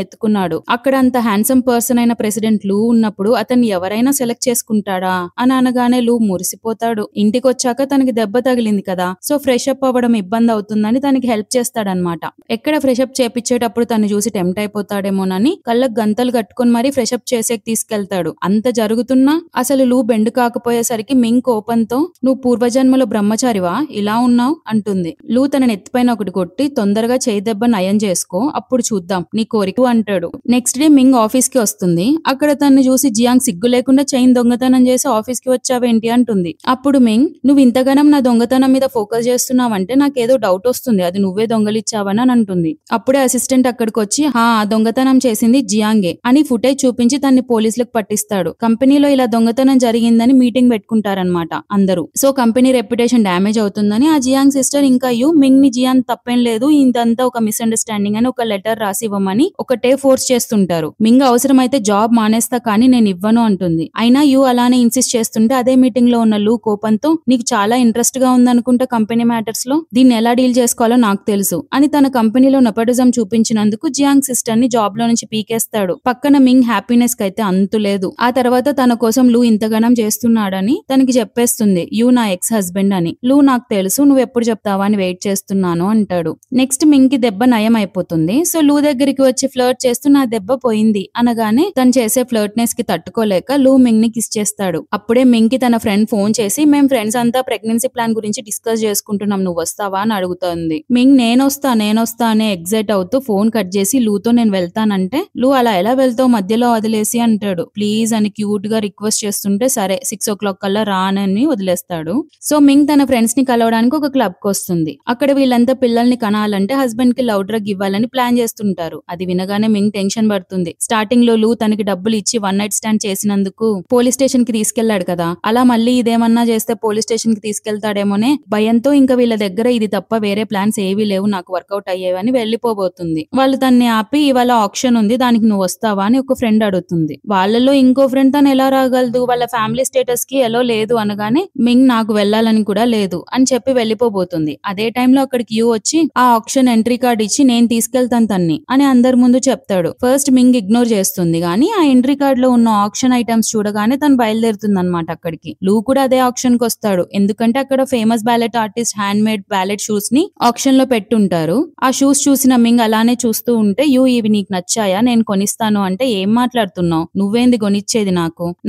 ఎత్తుకున్నాడు. అక్కడ అంత హ్యాండ్సమ్ పర్సన్ అయిన ప్రెసిడెంట్ లూ ఉన్నప్పుడు అతన్ని ఎవరైనా సెలెక్ట్ చేసుకుంటాడా అని అనగానే లూ మురిసిపోతాడు. ఇంటికి వచ్చాక తనకి దెబ్బ తగిలింది కదా, సో ఫ్రెష్ అప్ అవ్వడం ఇబ్బంది అవుతుందని తనకి హెల్ప్ చేస్తాడనమాట. ఎక్కడ ఫ్రెష్ అప్ చేపించేటప్పుడు తను చూసి టెంప్ట్ అయిపోతాడేమోనని కళ్ళకు గంతలు కట్టుకుని మరీ ఫ్రెష్ అప్ చేసేకి తీసుకెళ్తాడు. అంత జరుగుతున్నా అసలు లూ బెండ్ కాకపోయేసరికి మింగ్ కోపంతో, నువ్వు పూర్వజన్మలో బ్రహ్మచారివా, ఇలా ఉన్నావు అంటుంది. లూ తన నెత్తిపైన ఒకటి కొట్టి, తొందరగా చేయి దెబ్బ నయం చేసుకో, అప్పుడు చూద్దాం నీ కోరిక అంటాడు. నెక్స్ట్ డే మింగ్ ఆఫీస్ కి వస్తుంది. అక్కడ తను చూసి జియాంగ్ సిగ్గు లేకుండా చైన్ దొంగతనం చేసి ఆఫీస్ కి వచ్చావేంటి అంటుంది. అప్పుడు మింగ్, నువ్వు ఇంతగానం నా దొంగతనం మీద ఫోకస్ చేస్తున్నావంటే నాకేదో డౌట్ వస్తుంది, అది నువ్వే దొంగలిచ్చావని అని అంటుంది. అప్పుడే అసిస్టెంట్ అక్కడికి వచ్చి, ఆ దొంగతనం చేసింది జియాంగే అని ఫుటేజ్ చూపించి తన్ని పోలీసులకు పట్టిస్తాడు. కంపెనీలో ఇలా దొంగతనం జరిగిందని మీటింగ్ పెట్టుకుంటారనమాట అందరూ. సో కంపెనీ రెప్యుటేషన్ డ్యామేజ్ అవుతుందని ఆ జియాంగ్ సిస్టర్ ఇంకా మింగ్ ని జియాంగ్ తప్పేం లేదు, ఇదంతా ఒక మిస్అండర్స్టాండింగ్ అని ఒక లెటర్ రాసి ఇవ్వమని ఒకటే ఫోర్స్ చేస్తుంటారు. మింగ్ అవసరమైతే జాబ్ మానేస్తా కానీ నేను ఇవ్వను అంటుంది. అయినా అలానే ఇన్సిస్ట్ చేస్తుంటే అదే మీటింగ్ లో ఉన్న లూ కోపంతో, నీకు చాలా ఇంట్రెస్ట్ గా ఉందనుకుంటా కంపెనీ మ్యాటర్స్ లో, దీన్ని ఎలా డీల్ చేసుకోవాలో నాకు తెలుసు అని తన కంపెనీలో నెపోటిజం చూపించినందుకు జియాంగ్ సిస్టర్ ని జాబ్ లో నుంచి పీకేస్తాడు. పక్కన మింగ్ హ్యాపీనెస్ కైతే అంతు లేదు. ఆ తర్వాత తన కోసం లూ ఇంతగానం చేస్తున్నాడని తనకి చెప్పేస్తుంది, నా ఎక్స్ హస్బెండ్ అని. లూ, నాకు తెలుసు, నువ్వు ఎప్పుడు చెప్తావా అని వెయిట్ చేస్తున్నాను అంటాడు. నెక్స్ట్ మింగ్ కి దెబ్బ నయం అయిపోతుంది. సో లూ దగ్గరికి వచ్చి ఫ్లర్ట్ చేస్తూ నా దెబ్బ పోయింది అనగానే తను చేసే ఫ్లర్ట్నెస్ కి తట్టుకోలేక లూ మింగ్ ని కిస్ చేస్తాడు. అప్పుడే మింగ్ కి తన ఫ్రెండ్ ఫోన్ చేసి, మేం ఫ్రెండ్స్ అంతా ప్రెగ్నెన్సీ ప్లాన్ గురించి డిస్కస్ చేసుకుంటున్నాం, నువ్వు వస్తావా అని అడుగుతుంది. మింగ్ నేనొస్తా అనే ఎగ్జైట్ అవుతూ ఫోన్ కట్ చేసి లూతో నేను వెళ్తానంటే, లూ అలా ఎలా వెళ్తావు మధ్యలో వదిలేసి అంటాడు. ప్లీజ్ అని క్యూట్ గా రిక్వెస్ట్ చేస్తుంటే సరే 6 o'clock కల్లా రానని వదిలేస్తాడు. సో మింగ్ తన ఫ్రెండ్స్ ని కలవడానికి ఒక క్లబ్ కి వస్తుంది. అక్కడ వీళ్ళంతా పిల్లల్ని కనాలంటే హస్బెండ్ కి లవ్ డ్రగ్ ఇవ్వాలని ప్లాన్ చేస్తుంటారు. అది వినగానే మింగ్ టెన్షన్ పడుతుంది. స్టార్టింగ్ లో లూ తనకి డబ్బులు ఇచ్చి 1 night స్టాండ్ చేసినందుకు పోలీస్ స్టేషన్ కి తీసుకెళ్లాడు కదా, అలా మళ్ళీ ఇదేమన్నా చేస్తే పోలీస్ స్టేషన్ కి తీసుకెళ్తాడేమోనే భయంతో ఇంకా వీళ్ళ దగ్గర ఇది తప్ప వేరే ప్లాన్స్ ఏవీ లేవు నాకు వర్కౌట్ అయ్యేవని వెళ్లిపోబోతుంది. వాళ్ళు తన్ని ఆపి, ఇవాళ ఆప్షన్ ఉంది, దానికి నువ్వు వస్తావా అని ఒక ఫ్రెండ్ అడుగుతుంది. వాళ్ళలో ఇంకో ఫ్రెండ్ తను ఎలా రాగలదు, వాళ్ళ ఫ్యామిలీ స్టేటస్ కి ఎలా లేదు అనగానే మింగ్ నాకు వెళ్ళాలని కూడా లేదు అని చెప్పి వెళ్లిపోబోతుంది. అదే టైంలో అక్కడికి వచ్చి ఆ ఆప్షన్ ఎంట్రీ కార్డ్ ఇచ్చి, నేను తీసుకెళ్తాను తన్ని అని అందరి ముందు చెప్తాడు. ఫస్ట్ మింగ్ ఇగ్నోర్ చేస్తుంది గానీ ఆ ఎంట్రీ కార్డ్ లో ఉన్న ఆప్షన్ ఐటమ్స్ చూడగానే తను బయలుదేరుతుంది అనమాట అక్కడికి. లూ కూడా అదే ఆప్షన్ కి వస్తాడు, ఎందుకంటే అక్కడ famous ballot artist hand made ballot shoes ని ఆప్షన్ లో పెట్టుంటారు. ఆ షూస్ చూసిన మింగ్ అలానే చూస్తూ ఉంటే, ఇవి నీకు నచ్చాయా, నేను కొనిస్తాను అంటే, ఏం మాట్లాడుతున్నావు, నువ్వేంది కొనిచ్చేది,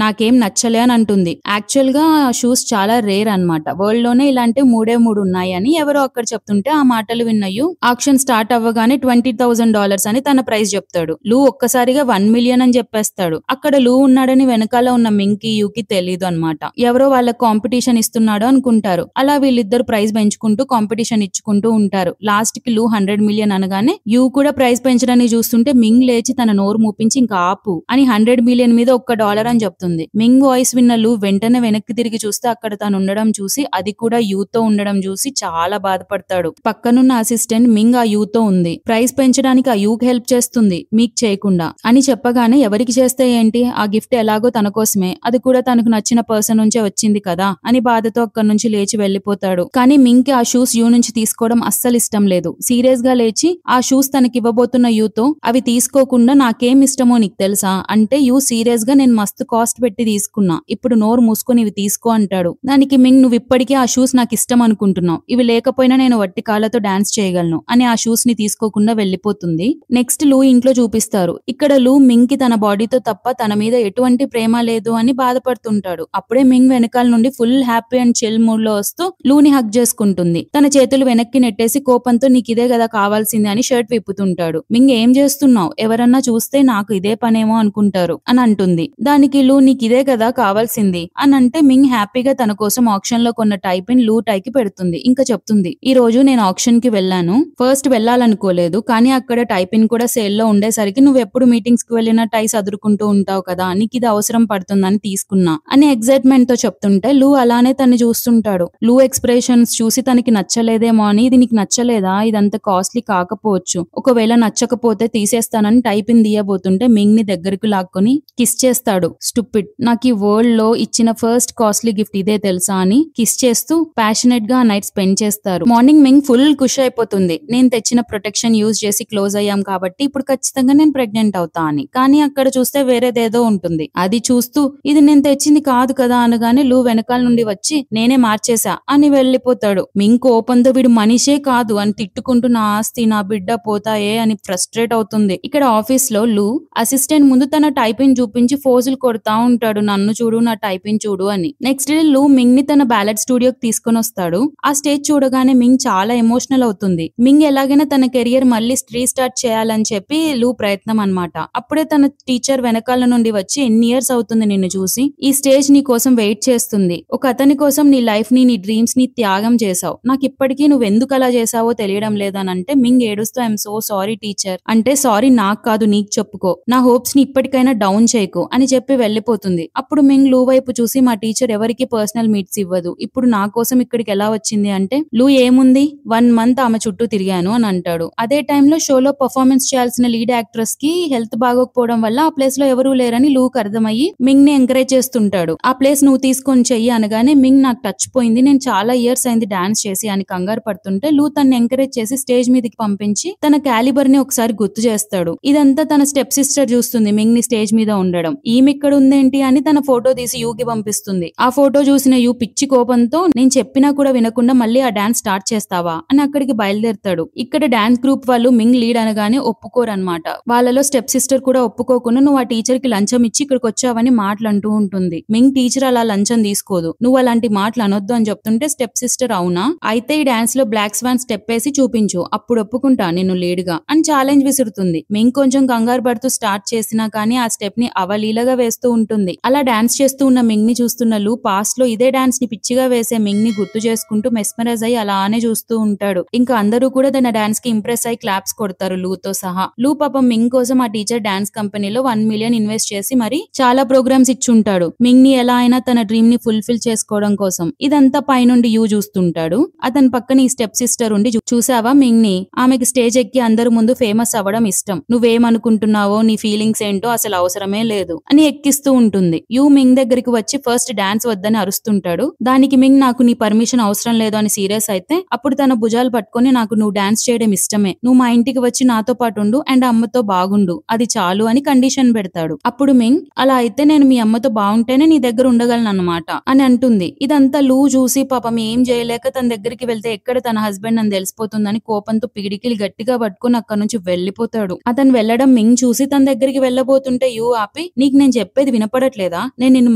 నాకేం నచ్చలే అని అంటుంది. యాక్చువల్ గా ఆ షూస్ చాలా రేర్ అన్నమాట, వరల్డ్ లోనే ఇలాంటి 3 ఉన్నాయి అని ఎవరో అక్కడ చెప్తుంటే ఆ మాటలు విన్నయ్యు ఆప్షన్ స్టార్ట్ అవ్వగానే $20,000 అని తన ప్రైస్ చెప్తాడు. లూ ఒక్కసారిగా 1 million అని చెప్పేస్తాడు. అక్కడ లూ ఉన్నాడని వెనకాల ఉన్న మింగ్ కి యూకి తెలీదు అనమాట. ఎవరో వాళ్ళ కాంపిటీషన్ ఇస్తున్నాడు అనుకుంటారు. అలా వీళ్ళిద్దరు ప్రైజ్ పెంచుకుంటూ కాంపిటీషన్ ఇచ్చుకుంటూ ఉంటారు. లాస్ట్ కి లూ 100 million అనగానే యూ కూడా ప్రైజ్ పెంచడాన్ని చూస్తుంటే మింగ్ లేచి తన నోరు మూపించి ఇంకా ఆపు అని 100 million మీద $1 అని చెప్తుంది. మింగ్ వాయిస్ విన్న లూ వెంటనే వెనక్కి తిరిగి చూస్తే అక్కడ తను ఉండడం చూసి, అది కూడా యూతో ఉండడం చూసి చాలా బాధపడతాడు. పక్కనున్న అసిస్టెంట్, మింగ్ ఆ యూతో ఉంది, ప్రైజ్ పెంచడానికి ఆ యూకి హెల్ప్ చేస్తుంది మీకు చేయకుండా అని చెప్పగానే, ఎవరికి చేస్తే ఏంటి, ఆ గిఫ్ట్ ఎలాగో తన కోసమే, అది కూడా తనకు నచ్చిన పర్సన్ నుంచే వచ్చింది కదా అని బాధతో అక్కడి నుంచి లేచి వెళ్లిపోతాడు. కానీ మింగ్ కి ఆ షూస్ యూ నుంచి తీసుకోవడం అస్సలు ఇష్టం లేదు. సీరియస్ గా లేచి ఆ షూస్ తనకి ఇవ్వబోతున్న యూతో, అవి తీసుకోకుండా నాకేం ఇష్టమో నీకు తెలుసా అంటే, యూ సీరియస్ గా నేను మస్తు కాస్ట్ పెట్టి తీసుకున్నా, ఇప్పుడు నోరు మూసుకొని ఇవి తీసుకో అంటాడు. దానికి మింగ్, నువ్వు ఇప్పటికీ ఆ షూస్ నాకు ఇష్టం అనుకుంటున్నావు, ఇవి లేకపోయినా నేను వట్టి కాళ్ళతో డాన్స్ చేయగలను అని ఆ షూస్ ని తీసుకోకుండా వెళ్లిపోతుంది. నెక్స్ట్ లూ ఇంట్లో చూపిస్తారు. ఇక్కడ లూ మింగ్ కి తన బాడీతో తప్ప తన మీద ఎటువంటి ప్రేమ లేదు అని బాధపడుతుంటాడు. అప్పుడే మింగ్ వెనకాల నుండి full happy and chill mood లో వస్తూ లూని హగ్ చేసుకుంటుంది. తన చేతులు వెనక్కి నెట్టేసి కోపంతో, నీకు ఇదే కదా కావాల్సింది అని షర్ట్ విప్పుతుంటాడు. మింగ్, ఏం చేస్తున్నావు, ఎవరన్నా చూస్తే నాకు ఇదే పనేమో అనుకుంటారు అని అంటుంది. దానికి లూ, నీకు ఇదే కదా కావాల్సింది అని అంటే, మింగ్ హ్యాపీగా తన కోసం ఆప్షన్ లో కొన్న టై పిన్ లూ టైకి పెడుతుంది. ఇంకా చెప్తుంది, ఈ రోజు నేను ఆప్షన్ కి వెళ్ళాను, ఫస్ట్ వెళ్ళాలనుకోలేదు కానీ అక్కడ టై పిన్ కూడా సేల్ లో ఉండేసరికి నువ్వు ఎప్పుడు మీటింగ్స్ కి వెళ్ళినా టై సదురుకుంటూ ఉంటావు కదా, నీకు ఇది అవసరం పడుతుందని తీసుకున్నా అని ఎక్సైట్మెంట్ తో చెప్తుంటే లూ అలానే తన్ని చూస్తుంటాడు. లూ ఎక్స్ప్రెషన్స్ చూసి తనకి నచ్చలేదేమో అని, ఇది నీకు నచ్చలేదా, ఇదంతా కాస్ట్లీ కాకపోవచ్చు, ఒకవేళ నచ్చకపోతే తీసేస్తానని టై పిన్ తీయబోతుంటే మింగ్ ని దగ్గరకు లాక్కొని కిస్ చేస్తాడు. స్టూపిడ్, నాకు ఈ వరల్డ్ లో ఇచ్చిన ఫస్ట్ కాస్ట్లీ గిఫ్ట్ ఇదే తెలుసా అని కిస్ చేస్తూ ప్యాషనెట్ గా నైట్ స్పెండ్ చేస్తారు. మార్నింగ్ మార్నింగ్ మింగ్ ఫుల్ ఖుషి అయిపోతుంది. నేను తెచ్చిన ప్రొటెక్షన్ యూజ్ చేసి క్లోజ్ అయ్యాం కాబట్టి ఇప్పుడు ఖచ్చితంగా నేను ప్రెగ్నెంట్ అవుతా అని. కానీ అక్కడ చూస్తే వేరేదేదో ఉంటుంది. అది చూస్తూ ఇది నేను తెచ్చింది కాదు కదా అనగానే లూ వెనకాల నుండి వచ్చి నేనే మార్చేసా అని వెళ్లిపోతాడు. మింగ్ కోపంతో వీడు మనిషే కాదు అని తిట్టుకుంటూ నా ఆస్తి నా బిడ్డ పోతాయే అని ఫ్రస్ట్రేట్ అవుతుంది. ఇక్కడ ఆఫీస్ లో లూ అసిస్టెంట్ ముందు తన టైపింగ్ చూపించి ఫోజులు కొడతా ఉంటాడు, నన్ను చూడు నా టైపింగ్ చూడు అని. నెక్స్ట్ డే లూ మింగ్ ని తన బ్యాలెట్ స్టూడియోకి తీసుకొని వస్తాడు. ఆ స్టేజ్ చూడగానే మింగ్ చాలా ఎమోషనల్ అవుతుంది. మింగ్ ఎలాగైనా తన కెరియర్ మళ్ళీ రీస్టార్ట్ చేయాలని చెప్పి లూ ప్రయత్నం అన్నమాట. అప్పుడే తన టీచర్ వెనకాల నుండి వచ్చి ఎన్ని ఇయర్స్ అవుతుంది నిన్ను చూసి, ఈ స్టేజ్ నీ కోసం వెయిట్ చేస్తుంది. ఒక అతని కోసం నీ లైఫ్ ని నీ డ్రీమ్స్ ని త్యాగం చేసావు. నాకు ఇప్పటికీ నువ్వు ఎందుకు అలా చేసావో తెలియడం లేదనంటే మింగ్ ఏడుస్తూ ఐఎమ్ సో సారీ టీచర్ అంటే, సారీ నాకు కాదు నీకు చెప్పుకో, నా హోప్స్ ని ఇప్పటికైనా డౌన్ చేయకు అని చెప్పి వెళ్లిపోతుంది. అప్పుడు మింగ్ లూ వైపు చూసి మా టీచర్ ఎవరికి పర్సనల్ మీట్స్ ఇవ్వదు, ఇప్పుడు నా కోసం ఇక్కడికి ఎలా వచ్చింది అంటే, లూ ఏముంది 1 month ఆమె చుట్టూ తిరిగాను అని అంటాడు. అదే టైంలో షోలో పర్ఫార్మెన్స్ చేయాల్సిన లీడ్ యాక్ట్రెస్ కి హెల్త్ బాగోకపోవడం వల్ల ఆ ప్లేస్ లో ఎవరూ లేరని లూక్ అర్థమయ్యి మింగ్ ని ఎంకరేజ్ చేస్తుంటాడు. ఆ ప్లేస్ నువ్వు తీసుకొని చెయ్యి అనగానే మింగ్ నాకు టచ్ పోయింది, నేను చాలా ఇయర్స్ అయింది డాన్స్ చేసి అని కంగారు పడుతుంటే లూ తన్ని ఎంకరేజ్ చేసి స్టేజ్ మీదకి పంపించి తన క్యాలిబర్ ని ఒకసారి గుర్తు చేస్తాడు. ఇదంతా తన స్టెప్ సిస్టర్ చూస్తుంది మింగ్ ని స్టేజ్ మీద ఉండడం. ఈమె ఇక్కడ ఉందేంటి అని తన ఫోటో తీసి యూకి పంపిస్తుంది. ఆ ఫోటో చూసిన యూ పిచ్చి కోపంతో నేను చెప్పినా కూడా వినకుండా మళ్ళీ ఆ డాన్స్ స్టార్ట్ చేస్తావా అని అక్కడికి బయలుదేరుతాడు. ఇక్కడ డాన్స్ గ్రూప్ వాళ్ళు మింగ్ లీడ్ అనగానే ఒప్పుకోరనమాట. వాళ్ళలో స్టెప్ సిస్టర్ కూడా ఒప్పుకోకుండా నువ్వు ఆ టీచర్ కి లంచం ఇచ్చి ఇక్కడికి వచ్చావని మాటలు అంటూ ఉంటుంది. మింగ్ టీచర్ అలా లంచం తీసుకోదు, నువ్వు అలాంటి మాటలు అనొద్దు అని చెప్తుంటే స్టెప్ సిస్టర్ అవునా అయితే ఈ డాన్స్ లో బ్లాక్ స్వాన్ స్టెప్ వేసి చూపించు అప్పుడు ఒప్పుకుంటా నిన్ను లీడ్ గా అని ఛాలెంజ్ విసురుతుంది. మింగ్ కొంచెం కంగారు పడుతూ స్టార్ట్ చేసినా కానీ ఆ స్టెప్ ని అవలీలగా వేస్తూ ఉంటుంది. అలా డాన్స్ చేస్తూ ఉన్న మింగ్ ని చూస్తున్న లూ పాస్ట్ లో ఇదే డాన్స్ ని పిచ్చిగా వేసే మింగ్ ని గుర్తు చేసుకుంటూ మెస్మరైజ్ అయ్యి అలానే చూస్తూ ఉంటాడు. ఇంకా అందరూ కూడా తన డాన్స్ కి ఇంప్రెస్ అయ్యి క్లాప్స్ కొడతారు లూతో సహా. లూ పాపం మింగ్ కోసం ఆ టీచర్ డాన్స్ కంపెనీలో 1 million ఇన్వెస్ట్ చేసి మరి చాలా ప్రోగ్రామ్స్ ఇచ్చుంటాడు మింగ్ ని ఎలా అయినా తన డ్రీమ్ ని ఫుల్ఫిల్ చేసుకోవడం కోసం. ఇదంతా పైనుండి యూ చూస్తుంటాడు. అతని పక్కన ఈ స్టెప్ సిస్టర్ ఉండి చూసావా మింగ్ ని, ఆమెకి స్టేజ్ ఎక్కి అందరి ముందు ఫేమస్ అవ్వడం ఇష్టం, నువ్వేమనుకుంటున్నావో నీ ఫీలింగ్స్ ఏంటో అసలు అవసరమే లేదు అని ఎక్కిస్తూ ఉంటుంది. యూ మింగ్ దగ్గరికి వచ్చి ఫస్ట్ డాన్స్ వద్దని అరుస్తుంటాడు. దానికి మింగ్ నాకు నీ పర్మిషన్ అవసరం లేదు అని సీరియస్ అయితే అప్పుడు తన భుజాలు పట్టుకొని నాకు నువ్వు డాన్స్ చేయడం ఇష్టమే, నువ్వు మా ఇంటికి వచ్చి నాతో పాటు ఉండు అండ్ అమ్మతో బాగుండు అది చాలు అని కండిషన్ పెడతాడు. అప్పుడు మింగ్ అలా అయితే నేను మీ అమ్మతో బాగుంటేనే నీ దగ్గర ఉండగలను అన్నమాట అని అంటుంది. ఇదంతా లూ చూసి పాపం ఏం చేయలేక తన దగ్గరికి వెళ్తే ఎక్కడ తన హస్బెండ్ అని తెలిసిపోతుందని కోపంతో పిడికిలి గట్టిగా పట్టుకుని అక్కడ నుంచి వెళ్లిపోతాడు. అతను వెళ్లడం మింగ్ చూసి తన దగ్గరికి వెళ్లబోతుంటే యూ ఆపి నీకు నేను చెప్పేది వినపడట్లేదా, నేను నిన్ను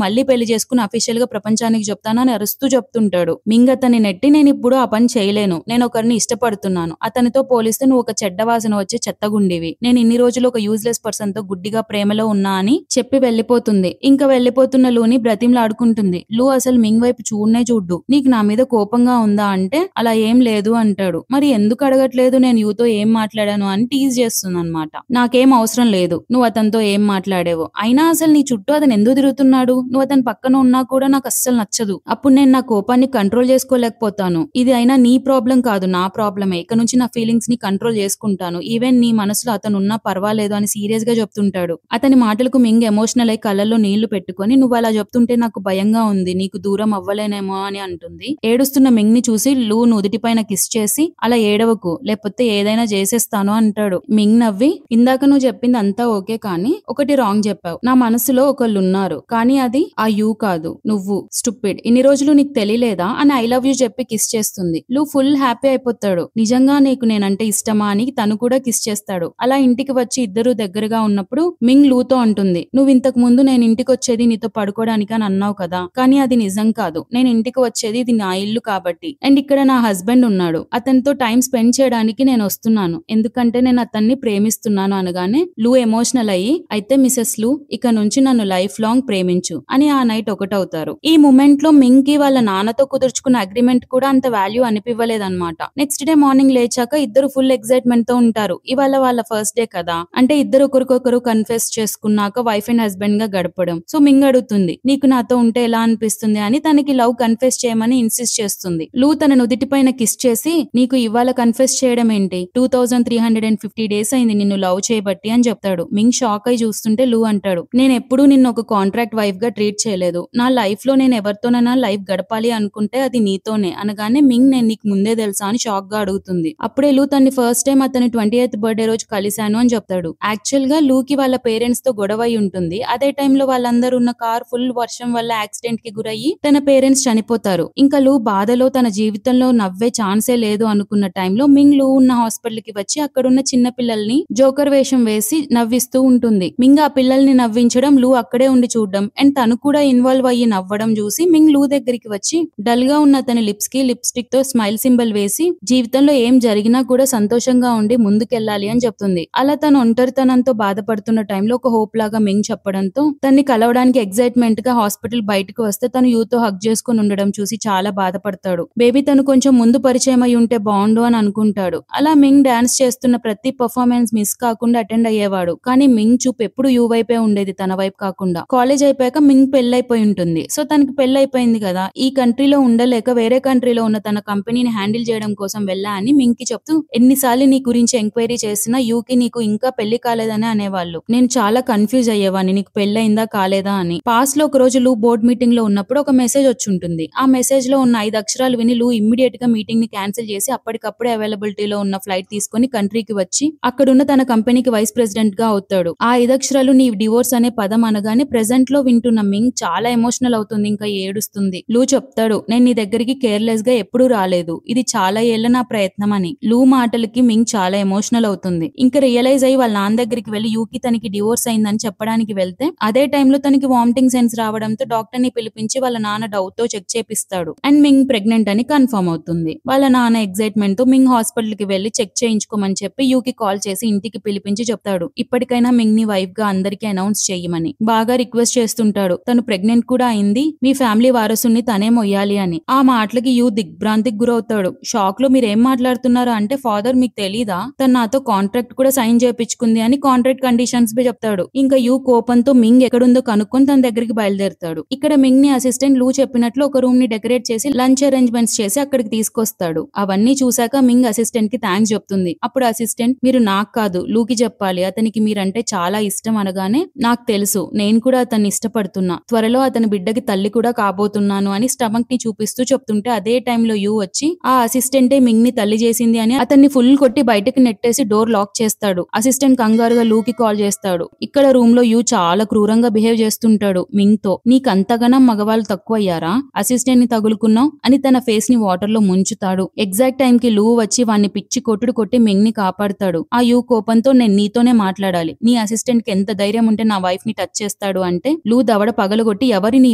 మళ్ళీ పెళ్లి చేసుకుని అఫీషియల్ గా ప్రపంచానికి చెప్తానని అరుస్తూ చెప్తుంటాడు. మింగ్ అతన్ని నెట్టి నేను ఇప్పుడు ఆ పని చేయలేను, నేను ఒకరిని ఇష్టపడుతున్నాను, అతనితో పోలిస్తే నువ్వు ఒక చెడ్డ వాసన వచ్చే చెత్తగుండివి, నేను ఇన్ని రోజులు ఒక యూజ్లెస్ పర్సన్ తో గుడ్డిగా ప్రేమలో ఉన్నా అని చెప్పి వెళ్లిపోతుంది. ఇంకా వెళ్లిపోతున్న లూని బ్రతిమలాడుకుంటుంది. లూ అసలు మింగ్ వైపు చూడనే చూడ్డు. నీకు నా మీద కోపంగా ఉందా అంటే అలా ఏం లేదు అంటాడు. మరి ఎందుకు అడగట్లేదు నేను యూతో ఏం మాట్లాడాను అని టీజ్ చేస్తుంది అనమాట. నాకేం అవసరం లేదు నువ్వు అతనితో ఏం మాట్లాడేవో, అయినా అసలు నీ చుట్టూ అతను ఎందుకు తిరుగుతున్నాడు, నువ్వు అతని పక్కన ఉన్నా కూడా నాకు అస్సలు నచ్చదు, అప్పుడు నేను నా కోపాన్ని కంట్రోల్ చేసుకోలేకపోతాను, ఇది అయినా నీ ప్రాబ్లం కాదు నా ప్రాబ్లమే, ఇక నుంచి నా ఫీలింగ్స్ ని కంట్రోల్ చేసుకుంటాను, ఈవెన్ నీ మనసులో అతను ఉన్నా పర్వాలేదు అని సీరియస్ గా చెప్తుంటాడు. అతని మాటలకు మింగ్ ఎమోషనల్ అయి కళ్ళల్లో నీళ్లు పెట్టుకొని నువ్వు అలా చెప్తుంటే నాకు భయంగా ఉంది, నీకు దూరం అవ్వలేనేమో అని అంటుంది. ఏడుస్తున్న మింగ్ ని చూసి లూ నుదిటిపైన కిస్ చేసి అలా ఏడవకు లేకపోతే ఏదైనా చేసేస్తాను అంటాడు. మింగ్ నవ్వి ఇందాక నువ్వు చెప్పింది అంతా ఓకే కానీ ఒకటి రాంగ్ చెప్పావు, నా మనసులో ఒకళ్ళు ఉన్నారు కానీ అది ఆ యూ కాదు నువ్వు స్టూపిడ్, ఇన్ని రోజులు నీకు తెలియలేదా అని ఐ లవ్ యూ చెప్పి కిస్ చేస్తుంది. లూ ఫుల్ హ్యాపీ అయిపోతాడు. నిజంగా నీకు నేనంటే ఇష్టమా అని తను కూడా కిస్ చేస్తాడు. అలా ఇంటికి వచ్చి ఇద్దరు దగ్గరగా ఉన్నప్పుడు మింగ్ లూతో అంటుంది నువ్వు ఇంతకు ముందు నేను ఇంటికి వచ్చేది నీతో పడుకోవడానికి అని అన్నావు కదా, కానీ అది నిజం కాదు, నేను ఇంటికి వచ్చేది ఇది నా ఇల్లు కాబట్టి అండ్ ఇక్కడ నా హస్బెండ్ ఉన్నాడు, అతనితో టైం స్పెండ్ చేయడానికి నేను వస్తున్నాను ఎందుకంటే నేను అతన్ని ప్రేమిస్తున్నాను అనగానే లూ ఎమోషనల్ అయ్యి అయితే మిసెస్ లూ ఇక నుంచి నన్ను లైఫ్ లాంగ్ ప్రేమించు అని ఆ నైట్ ఒకటవుతారు. ఈ మూమెంట్ లో మింగ్ కి వాళ్ళ నాన్నతో కుదుర్చుకున్న అగ్రిమెంట్ కూడా అంత వాల్యూ అనిపివ్వలేదన్నమాట. నెక్స్ట్ డే మార్నింగ్ లేచాక ఇద్దరు ఫుల్ ఎక్సైట్మెంట్ తో ఉంటారు. ఇవాళ వాళ్ళ ఫస్ట్ డే కదా అంటే ఇద్దరు ఒకరికొకరు కన్ఫెస్ చేసుకున్నాక వైఫ్ అండ్ హస్బెండ్ గా గడపడం. సో మింగ్ అడుగుతుంది నీకు నాతో ఉంటే ఎలా అనిపిస్తుంది అని తనకి లవ్ కన్ఫెస్ చేయమని ఇన్సిస్ట్ చేస్తుంది. లూ తన నుదిటి పైన కిస్ చేసి నీకు ఇవాళ కన్ఫెస్ చేయడం ఏంటి, 2350 days అయింది నిన్ను లవ్ చేయబట్టి అని చెప్తాడు. మింగ్ షాక్ అయి చూస్తుంటే లూ అంటాడు నేను ఎప్పుడూ నిన్ను ఒక కాంట్రాక్ట్ వైఫ్ గా ట్రీట్ చేయలేదు, నా లైఫ్ లో నేను ఎవరితోనైనా లైఫ్ గడపాలి అనుకుంటే అది నీతోనే అనగానే మింగ్ నేను నీకు ముందే తెలుసా అని షాక్ గా అడుగుతుంది. అప్పుడే లూ తన్ని ఫస్ట్ టైం అతని 20th బర్త్డే రోజు కలిశాను అని చెప్తాడు. యాక్చువల్ గా లూకి వాళ్ళ పేరెంట్స్ తో గొడవ అయి ఉంటుంది. అదే టైంలో వాళ్ళందరూ ఉన్న కార్ ఫుల్ వర్షం వల్ల యాక్సిడెంట్ కి గురయ్యి తన పేరెంట్స్ చనిపోతారు. ఇంకా లూ బాధలో తన జీవితంలో నవ్వే ఛాన్సే లేదు అనుకున్న టైంలో మింగ్ లూ ఉన్న హాస్పిటల్ కి వచ్చి అక్కడున్న చిన్న పిల్లల్ని జోకర్ వేషం వేసి నవ్విస్తూ ఉంటుంది. మింగ్ ఆ పిల్లల్ని నవ్వించడం, లూ అక్కడే ఉండి చూడడం అండ్ తను కూడా ఇన్వాల్వ్ అయ్యి నవ్వడం చూసి మింగ్ లూ దగ్గరికి వచ్చి డల్ గా ఉన్న తన లిప్స్ కి లిప్స్టిక్ తో స్మైల్ సింబల్ వేసి జీవితంలో ఏం జరిగినా కూడా సంతోషంగా ఉండి ముందుకెళ్లాలి అని చెప్తుంది. అలా తను ఒంటరితనంతో బాధపడుతున్న టైంలో ఒక హోప్ లాగా మింగ్ చెప్పడంతో తన్ని కలవడానికి ఎక్సైట్మెంట్ గా హాస్పిటల్ బయటకు వస్తే తను యూతో హగ్ చేసుకుని ఉండడం చూసి చాలా బాధపడతాడు. బేబీ తను కొంచెం ముందు పరిచయం అయి ఉంటే బాగుండు అని అనుకుంటాడు. అలా మింగ్ డాన్స్ చేస్తున్న ప్రతి పర్ఫార్మెన్స్ మిస్ కాకుండా అటెండ్ అయ్యేవాడు. కానీ మింగ్ చూపు ఎప్పుడు యూ వైపే ఉండేది, తన వైపు కాకుండా. కాలేజ్ అయిపోయాక మింగ్ పెళ్ళైపోయి ఉంటుంది. సో తనకి పెళ్ళైపోయింది కదా, ఈ కంట్రీలో ఉండలేక వేరే కంట్రీలో ఉన్న తన కంపెనీని హ్యాండిల్ చేయడం కోసం వెళ్ళా అని మింగ్ కి చెప్తూ ఎన్నిసార్లు నీ గురించి ఎంక్వైరీ చేసినా యూకి నీకు ఇంకా పెళ్లి కాలేదని అనేవాళ్ళు. నేను చాలా కన్ఫ్యూజ్ అయ్యేవాడిని నీకు పెళ్ళయిందా కాలేదా అని. పాస్ లో ఒక రోజు లూ బోర్డ్ మీటింగ్ లో ఉన్నప్పుడు ఒక మెసేజ్ వచ్చి ఉంటుంది. ఆ మెసేజ్ లో ఉన్న 5 అక్షరాలు విని లూ ఇమ్మీడియట్ గా మీటింగ్ ని క్యాన్సిల్ చేసి అప్పటికప్పుడే అవైలబిలిటీలో ఉన్న ఫ్లైట్ తీసుకుని కంట్రీకి వచ్చి అక్కడున్న తన కంపెనీకి వైస్ ప్రెసిడెంట్ గా అవుతాడు. ఆ 5 అక్షరాలు నీ డివోర్స్ అనే పదం అనగానే ప్రెసెంట్ లో వింటున్న మింగ్ చాలా ఎమోషనల్ అవుతుంది, ఇంకా ఏడుస్తుంది. లూ చెప్తాడు, నేను నీ దగ్గరికి కేర్లెస్ గా ఎప్పుడూ రాలేదు, ఇది చాలా ఏళ్ల నా ప్రయత్నం అని. లూ మాటలకి మింగ్ చాలా ఎమోషనల్ అవుతుంది. ఇంకా రియలైజ్ అయ్యి వాళ్ళ నాన్న దగ్గరికి వెళ్లి యూకి తనకి డివోర్స్ అయిందని చెప్పడానికి వెళ్తే అదే టైంలో తనకి వామిటింగ్ సెన్స్ రావడంతో డాక్టర్ ని పిలిపించి వాళ్ళ నాన్న డౌట్ తో చెక్ చేపిస్తాడు అండ్ మింగ్ ప్రెగ్నెంట్ అని కన్ఫర్మ్ అవుతుంది. వాళ్ళ నాన్న ఎక్సైట్మెంట్ తో మింగ్ హాస్పిటల్ కి వెళ్లి చెక్ చేయించుకోమని చెప్పి యూకి కాల్ చేసి ఇంటికి పిలిపించి చెప్తాడు, ఇప్పటికైనా మింగ్ ని వైఫ్ గా అందరికీ అనౌన్స్ చెయ్యమని. బాగా రిక్వెస్ట్ చేస్తుంటాడు, తను ప్రెగ్నెంట్ కూడా అయింది, మీ ఫ్యామిలీ వారసుని తనే మొయ్యాలి అని. ఆ మాటలకి యూ దిగ్భ్రాంతికి గురవుతాడు. షాక్ లో మీరేం మాట్లాడుతున్నారు అంటే, ఫాదర్ మీకు తెలీదా, తను నాతో కాంట్రాక్ట్ కూడా సైన్ చేయించుకుంది అని కాంట్రాక్ట్ కండిషన్స్ బి చెప్తాడు. ఇంకా యూ కోపంతో మింగ్ ఎక్కడుందో కనుక్కొని తన దగ్గరికి బయలుదేరుతాడు. ఇక్కడ మింగ్ ని అసిస్టెంట్ లూ చెప్పినట్లు ఒక రూమ్ ని డెకరేట్ చేసి లంచ్ అరేంజ్మెంట్స్ చేసి అక్కడికి తీసుకొస్తాడు. అవన్నీ చూసాక మింగ్ అసిస్టెంట్ కి థ్యాంక్స్ చెప్తుంది. అప్పుడు అసిస్టెంట్, మీరు నాకు కాదు లూకి చెప్పాలి, అతనికి మీరంటే చాలా ఇష్టం అనగానే, నాకు తెలుసు, నేను కూడా అతన్ని ఇష్టపడుతున్నా, త్వరలో అతని బిడ్డకి తల్లి కూడా కాబోతున్నాను అని స్టమక్ ని చూపిస్తూ చెప్తుంటే అదే టైంలో యూ వచ్చి ఆ అసిస్టెంటే మింగ్ ని తల్లి చేసింది అని అతన్ని ఫుల్ కొట్టి బయటకి నెట్టేసి డోర్ లాక్ చేస్తాడు. అసిస్టెంట్ కంగారుగా లూకి కాల్ చేస్తాడు. ఇక్కడ రూమ్ లో యూ చాలా క్రూరంగా బిహేవ్ చేస్తుంటాడు మింగ్ తో. నీకంతగానం మగవాళ్ళు తక్కువయ్యారా, అసిస్టెంట్ ని తగులుకున్నావు అని తన ఫేస్ ని వాటర్ లో ముంచుతాడు. ఎగ్జాక్ట్ టైం కి లూ వచ్చి వాణ్ణి పిచ్చి కొట్టుడు కొట్టి మింగ్ ని కాపాడుతాడు. ఆ యూ కోపంతో, నేను నీతోనే మాట్లాడాలి, నీ అసిస్టెంట్ కి ఎంత ధైర్యం ఉంటే నా వైఫ్ ని టచ్ చేస్తాడు అంటే, లూ దవడ పగలగొట్టి, ఎవరి నీ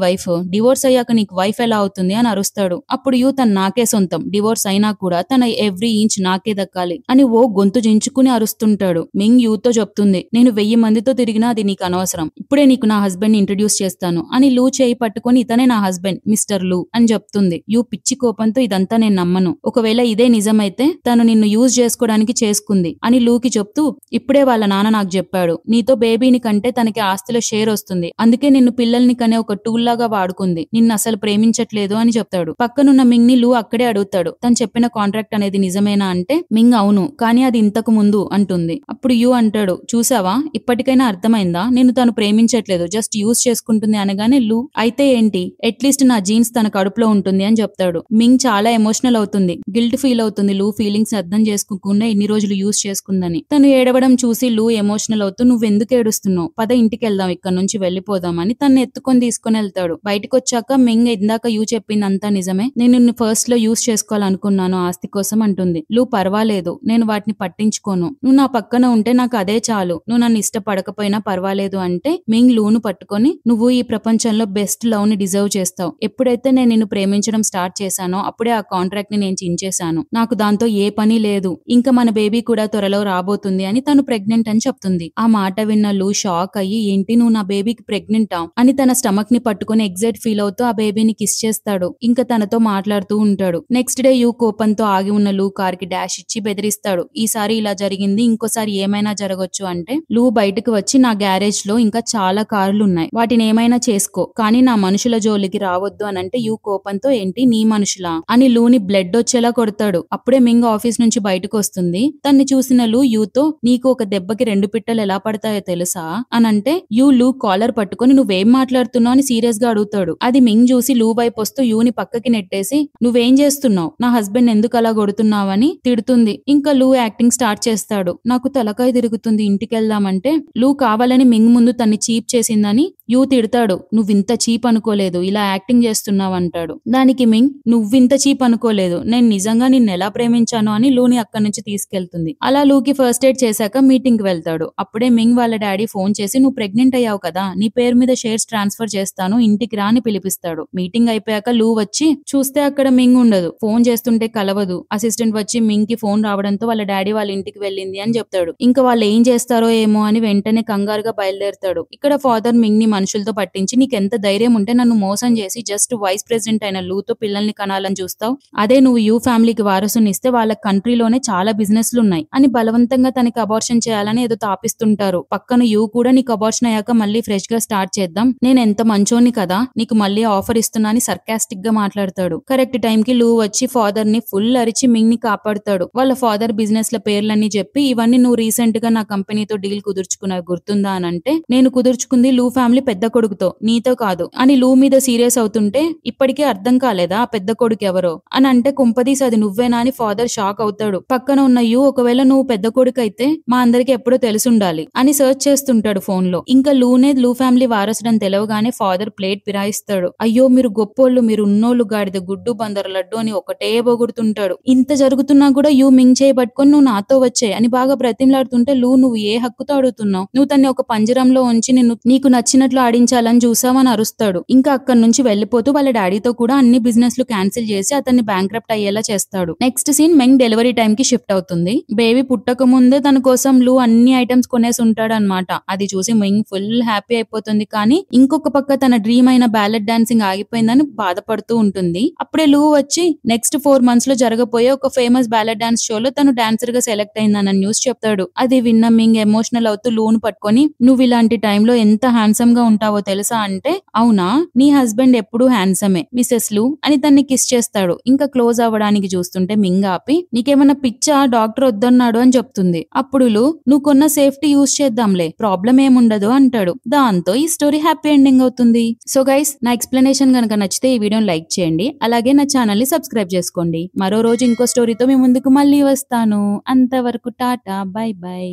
వైఫ్, డివోర్స్ అయ్యాక నీకు వైఫ్ ఎలా అవుతుంది అని అరుస్తాడు. అప్పుడు యూ, తన నాకే సొంతం, డివోర్స్ అయినా కూడా తన ఎవ్రీ ఇంచ్ నాకే దక్కాలి అని ఓ గొంతు జించుకుని అరుస్తుంటాడు. మింగ్ యూతో చెప్తుంది, నేను 1000 మందితో తిరిగినా అది నీకు అనవసరం, ఇప్పుడే నీకు నా హస్బెండ్ ని ఇంట్రడ్యూస్ చేస్తాను అని లూ చేయి పట్టుకొని, ఇతనే నా హస్బెండ్ మిస్టర్ లూ అని చెప్తుంది. యూ పిచ్చి కోపంతో, ఇదంతా నేను నమ్మను, ఒకవేళ ఇదే నిజమైతే తను నిన్ను యూజ్ చేసుకోవడానికి చేసుకుంది అని లూకి చెప్తూ, ఇప్పుడే వాళ్ళ నాన్న నాకు చెప్పాడు, నీతో బేబీని కంటే తనకి ఆస్తిలో షేర్ వస్తుంది, అందుకే నిన్ను పిల్లల్ని కనే ఒక టూల్ లాగా వాడుకుంది, నిన్ను అసలు ప్రేమించట్లేదు అని చెప్తాడు. పక్కనున్న మింగ్ ని లూ అక్కడే అడుగుతాడు, తను చెప్పిన కాంట్రాక్ట్ అనేది నిజమేనా అంటే, మింగ్ అవును, కానీ అది ఇంతకు ముందు అంటుంది. అప్పుడు యూ అంటాడు, చూసావా, ఇప్పటికైనా అర్థమైందా, నేను తను ప్రేమించట్లేదు, జస్ట్ యూజ్ చేసుకుంటుంది అనగానే లూ, అయితే ఏంటి, అట్లీస్ట్ నా జీన్స్ తన కడుపులో ఉంటుంది అని చెప్తాడు. మింగ్ చాలా ఎమోషనల్ అవుతుంది, గిల్ట్ ఫీల్ అవుతుంది లూ ఫీలింగ్స్ అర్థం చేసుకోకుండా ఇన్ని రోజులు యూజ్ చేసుకుందని. తను ఏడవడం చూసి లూ ఎమోషనల్ అవుతూ, నువ్వెందుకు ఏడుస్తున్నావు, పద ఇంటికి వెళ్దాం, ఇక్కడ నుంచి వెళ్లిపోదామని తను ఎత్తుకొని తీసుకుని వెళ్తాడు. బయటకు వచ్చాక మింగ్, ఇందాక యూ చెప్పింది అంతా నిజమే, నేను నిన్ను ఫస్ట్ లో యూజ్ చేసుకోవాలనుకున్నాను ఆస్తి కోసం అంటుంది. లూ, పర్వాలేదు, నేను వాటిని పట్టించుకోను, నువ్వు నా పక్కన ఉంటే నాకు అదే చాలు, నువ్వు నన్ను ఇష్టపడకపోయినా పర్వాలేదు అంటే, మింగ్ లూను పట్టుకొని, నువ్వు ఈ ప్రపంచంలో బెస్ట్ లవ్ ని డిజర్వ్ చేస్తావు, ఎప్పుడైతే నేను నిన్ను ప్రేమించడం స్టార్ట్ చేశానో అప్పుడే ఆ కాంట్రాక్ట్ ని నేను చించేశాను, నాకు దాంతో ఏ పని లేదు, ఇంకా మన బేబీ కూడా త్వరలో రాబోతుంది అని తను ప్రెగ్నెంట్ అని చెప్తుంది. ఆ మాట విన్న లూ షాక్ అయ్యి, ఏంటి నువ్వు నా బేబీకి ప్రెగ్నెంటా అని తన స్టమక్ ని పట్టుకొని ఎగ్జైట్ ఫీల్ అవుతూ ఆ బేబీని కిస్ చేస్తాడు. ఇంకా తనతో మాట్లాడుతూ ఉంటాడు. నెక్స్ట్ డే యూ కోపంతో ఆగి ఉన్న లూ కార్ కి డాష్ ఇచ్చి బెదిరిస్తాడు, ఈసారి ఇలా జరిగింది, ఇంకోసారి ఏమైనా జరగొచ్చు అంటే, లూ బయటకు వచ్చి, నా గ్యారేజ్ లో ఇంకా చాలా కార్లు ఉన్నాయి, వాటిని ఏమైనా చేసుకో, కానీ నా మనుషుల జోలికి రావద్దు అని అంటే, యూ కోపంతో, ఏంటి నీ మనుషులా అని లూని బ్లడ్ వచ్చేలా కొడతాడు. అప్పుడే మింగ్ ఆఫీస్ నుంచి బయటకు వస్తుంది. తన్ని చూసిన లూ యూతో, నీకు ఒక దెబ్బకి 2 పిట్టలు ఎలా పడతాయో తెలుసా అని అంటే, యూ లూ కాలర్ పట్టుకొని, నువ్వేం మాట్లాడుతున్నావు అని సీరియస్ గా అడుగుతాడు. అది మింగ్ చూసి లూ వైపు వస్తూ యూని పక్కకి నెట్టేసి, నువ్వేం చేస్తున్నావు, చేస్తున్నావు, నా హస్బెండ్ ఎందుకు అలా కొడుతున్నావని తిడుతుంది. ఇంకా లూ యాక్టింగ్ స్టార్ట్ చేస్తాడు. నాకు తలకాయ తిరుగుతుంది, ఇంటికి వెళ్దామంటే లూ కావాలని మింగ్ ముందు తన్ని చీప్ చేసిందని యూ తిడతాడు. నువ్వింత చీప్ అనుకోలేదు, ఇలా యాక్టింగ్ చేస్తున్నావు అంటాడు. దానికి మింగ్, నువ్వింత చీప్ అనుకోలేదు, నేను నిజంగా నిన్ను ఎలా ప్రేమించాను అని లూని అక్కడి నుంచి తీసుకెళ్తుంది. అలా లూకి ఫస్ట్ ఎయిడ్ చేశాక మీటింగ్ కి వెళ్తాడు. అప్పుడే మింగ్ వాళ్ళ డాడీ ఫోన్ చేసి, నువ్వు ప్రెగ్నెంట్ అయ్యావు కదా, నీ పేరు మీద షేర్స్ ట్రాన్స్ఫర్ చేస్తాను, ఇంటికి రా అని పిలిపిస్తాడు. మీటింగ్ అయిపోయాక లూ వచ్చి చూస్తే అక్కడ మింగ్ ఉండదు. ఫోన్ చేస్తుంటే కలవదు. అసిస్టెంట్ వచ్చి మింగ్ కి ఫోన్ రావడంతో వాళ్ళ డాడీ వాళ్ళ ఇంటికి వెళ్ళింది అని చెప్తాడు. ఇంకా వాళ్ళు ఏం చేస్తారో ఏమో అని వెంటనే కంగారుగా బయలుదేరుతాడు. ఇక్కడ ఫాదర్ మింగ్ ని మనుషులతో పట్టించి, నీకెంత ధైర్యం ఉంటే నన్ను మోసం చేసి జస్ట్ వైస్ ప్రెసిడెంట్ అయిన లూతో పిల్లల్ని కనాలని చూస్తావు, అదే నువ్వు యూ ఫ్యామిలీకి వారసుని ఇస్తే వాళ్ళ కంట్రీలోనే చాలా బిజినెస్లు ఉన్నాయి అని బలవంతంగా తనకి అబార్షన్ చేయాలని ఏదో తాపిస్తుంటారు. పక్కన యూ కూడా, నీకు అబార్షన్ అయ్యాక మళ్ళీ ఫ్రెష్ గా స్టార్ట్ చేద్దాం, నేను ఎంత మంచోని కదా, నీకు మళ్ళీ ఆఫర్ ఇస్తున్నా అని సర్కాస్టిక్ గా మాట్లాడతాడు. కరెక్ట్ టైం కి లూ వచ్చి ఫాదర్ ని ఫుల్ అరిచి మింగ్ ని కాపాడుతాడు. వాళ్ళ ఫాదర్ బిజినెస్ ల పేర్లన్నీ చెప్పి, ఇవన్నీ నువ్వు రీసెంట్ గా నా కంపెనీతో డీల్ కుదుర్చుకున్నావు గుర్తుందా అని అంటే, నేను కుదుర్చుకుంది లూ ఫ్యామిలీ పెద్ద కొడుకుతో, నీతో కాదు అని లూ మీద సీరియస్ అవుతుంటే, ఇప్పటికే అర్థం కాలేదా ఆ పెద్ద కొడుకు ఎవరో అని అంటే, కుంపదీస్ అది నువ్వేనా అని ఫాదర్ షాక్ అవుతాడు. పక్కన ఉన్న యూ, ఒకవేళ నువ్వు పెద్ద కొడుకు అయితే మా అందరికి ఎప్పుడో తెలుసుండాలి అని సర్చ్ చేస్తుంటాడు ఫోన్ లో. ఇంకా లూనే లూ ఫ్యామిలీ వారసుడని తెలవగానే ఫాదర్ ప్లేట్ పిరాయిస్తాడు. అయ్యో మీరు గొప్పోళ్ళు, మీరు ఉన్నోళ్ళు, గాడిద గుడ్డు బందర్ లడ్డు అని ఒకటే పొగుడుతుంటాడు. ఇంత జరుగుతున్నా కూడా యూ మింగ్ చేయి పట్టుకొని, నువ్వు నాతో వచ్చే అని బాగా బ్రతిమలాడుతుంటే, లూ నువ్వు ఏ హక్కుతో అడుగుతున్నావు, నువ్వు తన్ని ఒక పంజరంలో ఉంచి నీకు నచ్చినట్లు ఆడించాలని చూసావని అరుస్తాడు. ఇంకా అక్కడి నుంచి వెళ్లిపోతూ వాళ్ళ డాడీతో కూడా అన్ని బిజినెస్ లు క్యాన్సిల్ చేసి అతన్ని బ్యాంక్రప్ట్ అయ్యేలా చేస్తాడు. Next scene Ming delivery time కి షిఫ్ట్ అవుతుంది. బేబీ పుట్టక ముందే తన కోసం లూ అన్ని ఐటమ్స్ కొనేసి ఉంటాడు అనమాట. అది చూసి మింగ్ ఫుల్ హ్యాపీ అయిపోతుంది. కానీ ఇంకొక పక్క తన డ్రీమ్ అయిన బ్యాలెట్ డాన్సింగ్ ఆగిపోయిందని బాధపడుతూ ఉంటుంది. అప్పుడే లూ వచ్చి నెక్స్ట్ 4 months లో జరగబోయే ఒక ఫేమస్ బ్యాలెట్ డాన్స్ షోలో తను డాన్సర్ గా సెలెక్ట్ అయిందన్న న్యూస్ చెప్తాడు. అది విన్న మింగ్ ఎమోషనల్ అవుతూ లూను పట్టుకొని, నువ్వు ఇలాంటి టైంలో ఎంత హ్యాండ్సమ్ గా ఉంటావో తెలుసా అంటే, అవునా, నీ హస్బెండ్ ఎప్పుడు హ్యాండ్సమే మిసెస్ లూ అని తన్ని కిస్ చేస్తాడు. ఇంకా క్లోజ్ అవ్వడానికి చూస్తుంటే మింగ్ ఆపి, నీకేమన్నా పిచ్చా, డాక్టర్ వద్దన్నాడు అని చెప్తుంది. అప్పుడు లూ, నువ్వు కొన్న సేఫ్టీ యూజ్ చేద్దాంలే, ప్రాబ్లం ఏముండదు అంటాడు. దాంతో ఈ స్టోరీ హ్యాపీ ఎండింగ్ అవుతుంది. సో గైస్, నా ఎక్స్ప్లెనేషన్ కనుక నచ్చితే ఈ వీడియోని లైక్ చేయండి, అలాగే నా ఛానల్ ని సబ్స్క్రైబ్ చేసుకోండి. మరో రోజు ఇంకో స్టోరీతో మీ ముందుకు మళ్ళీ వస్తాను. అంతవరకు టాటా, బై బై.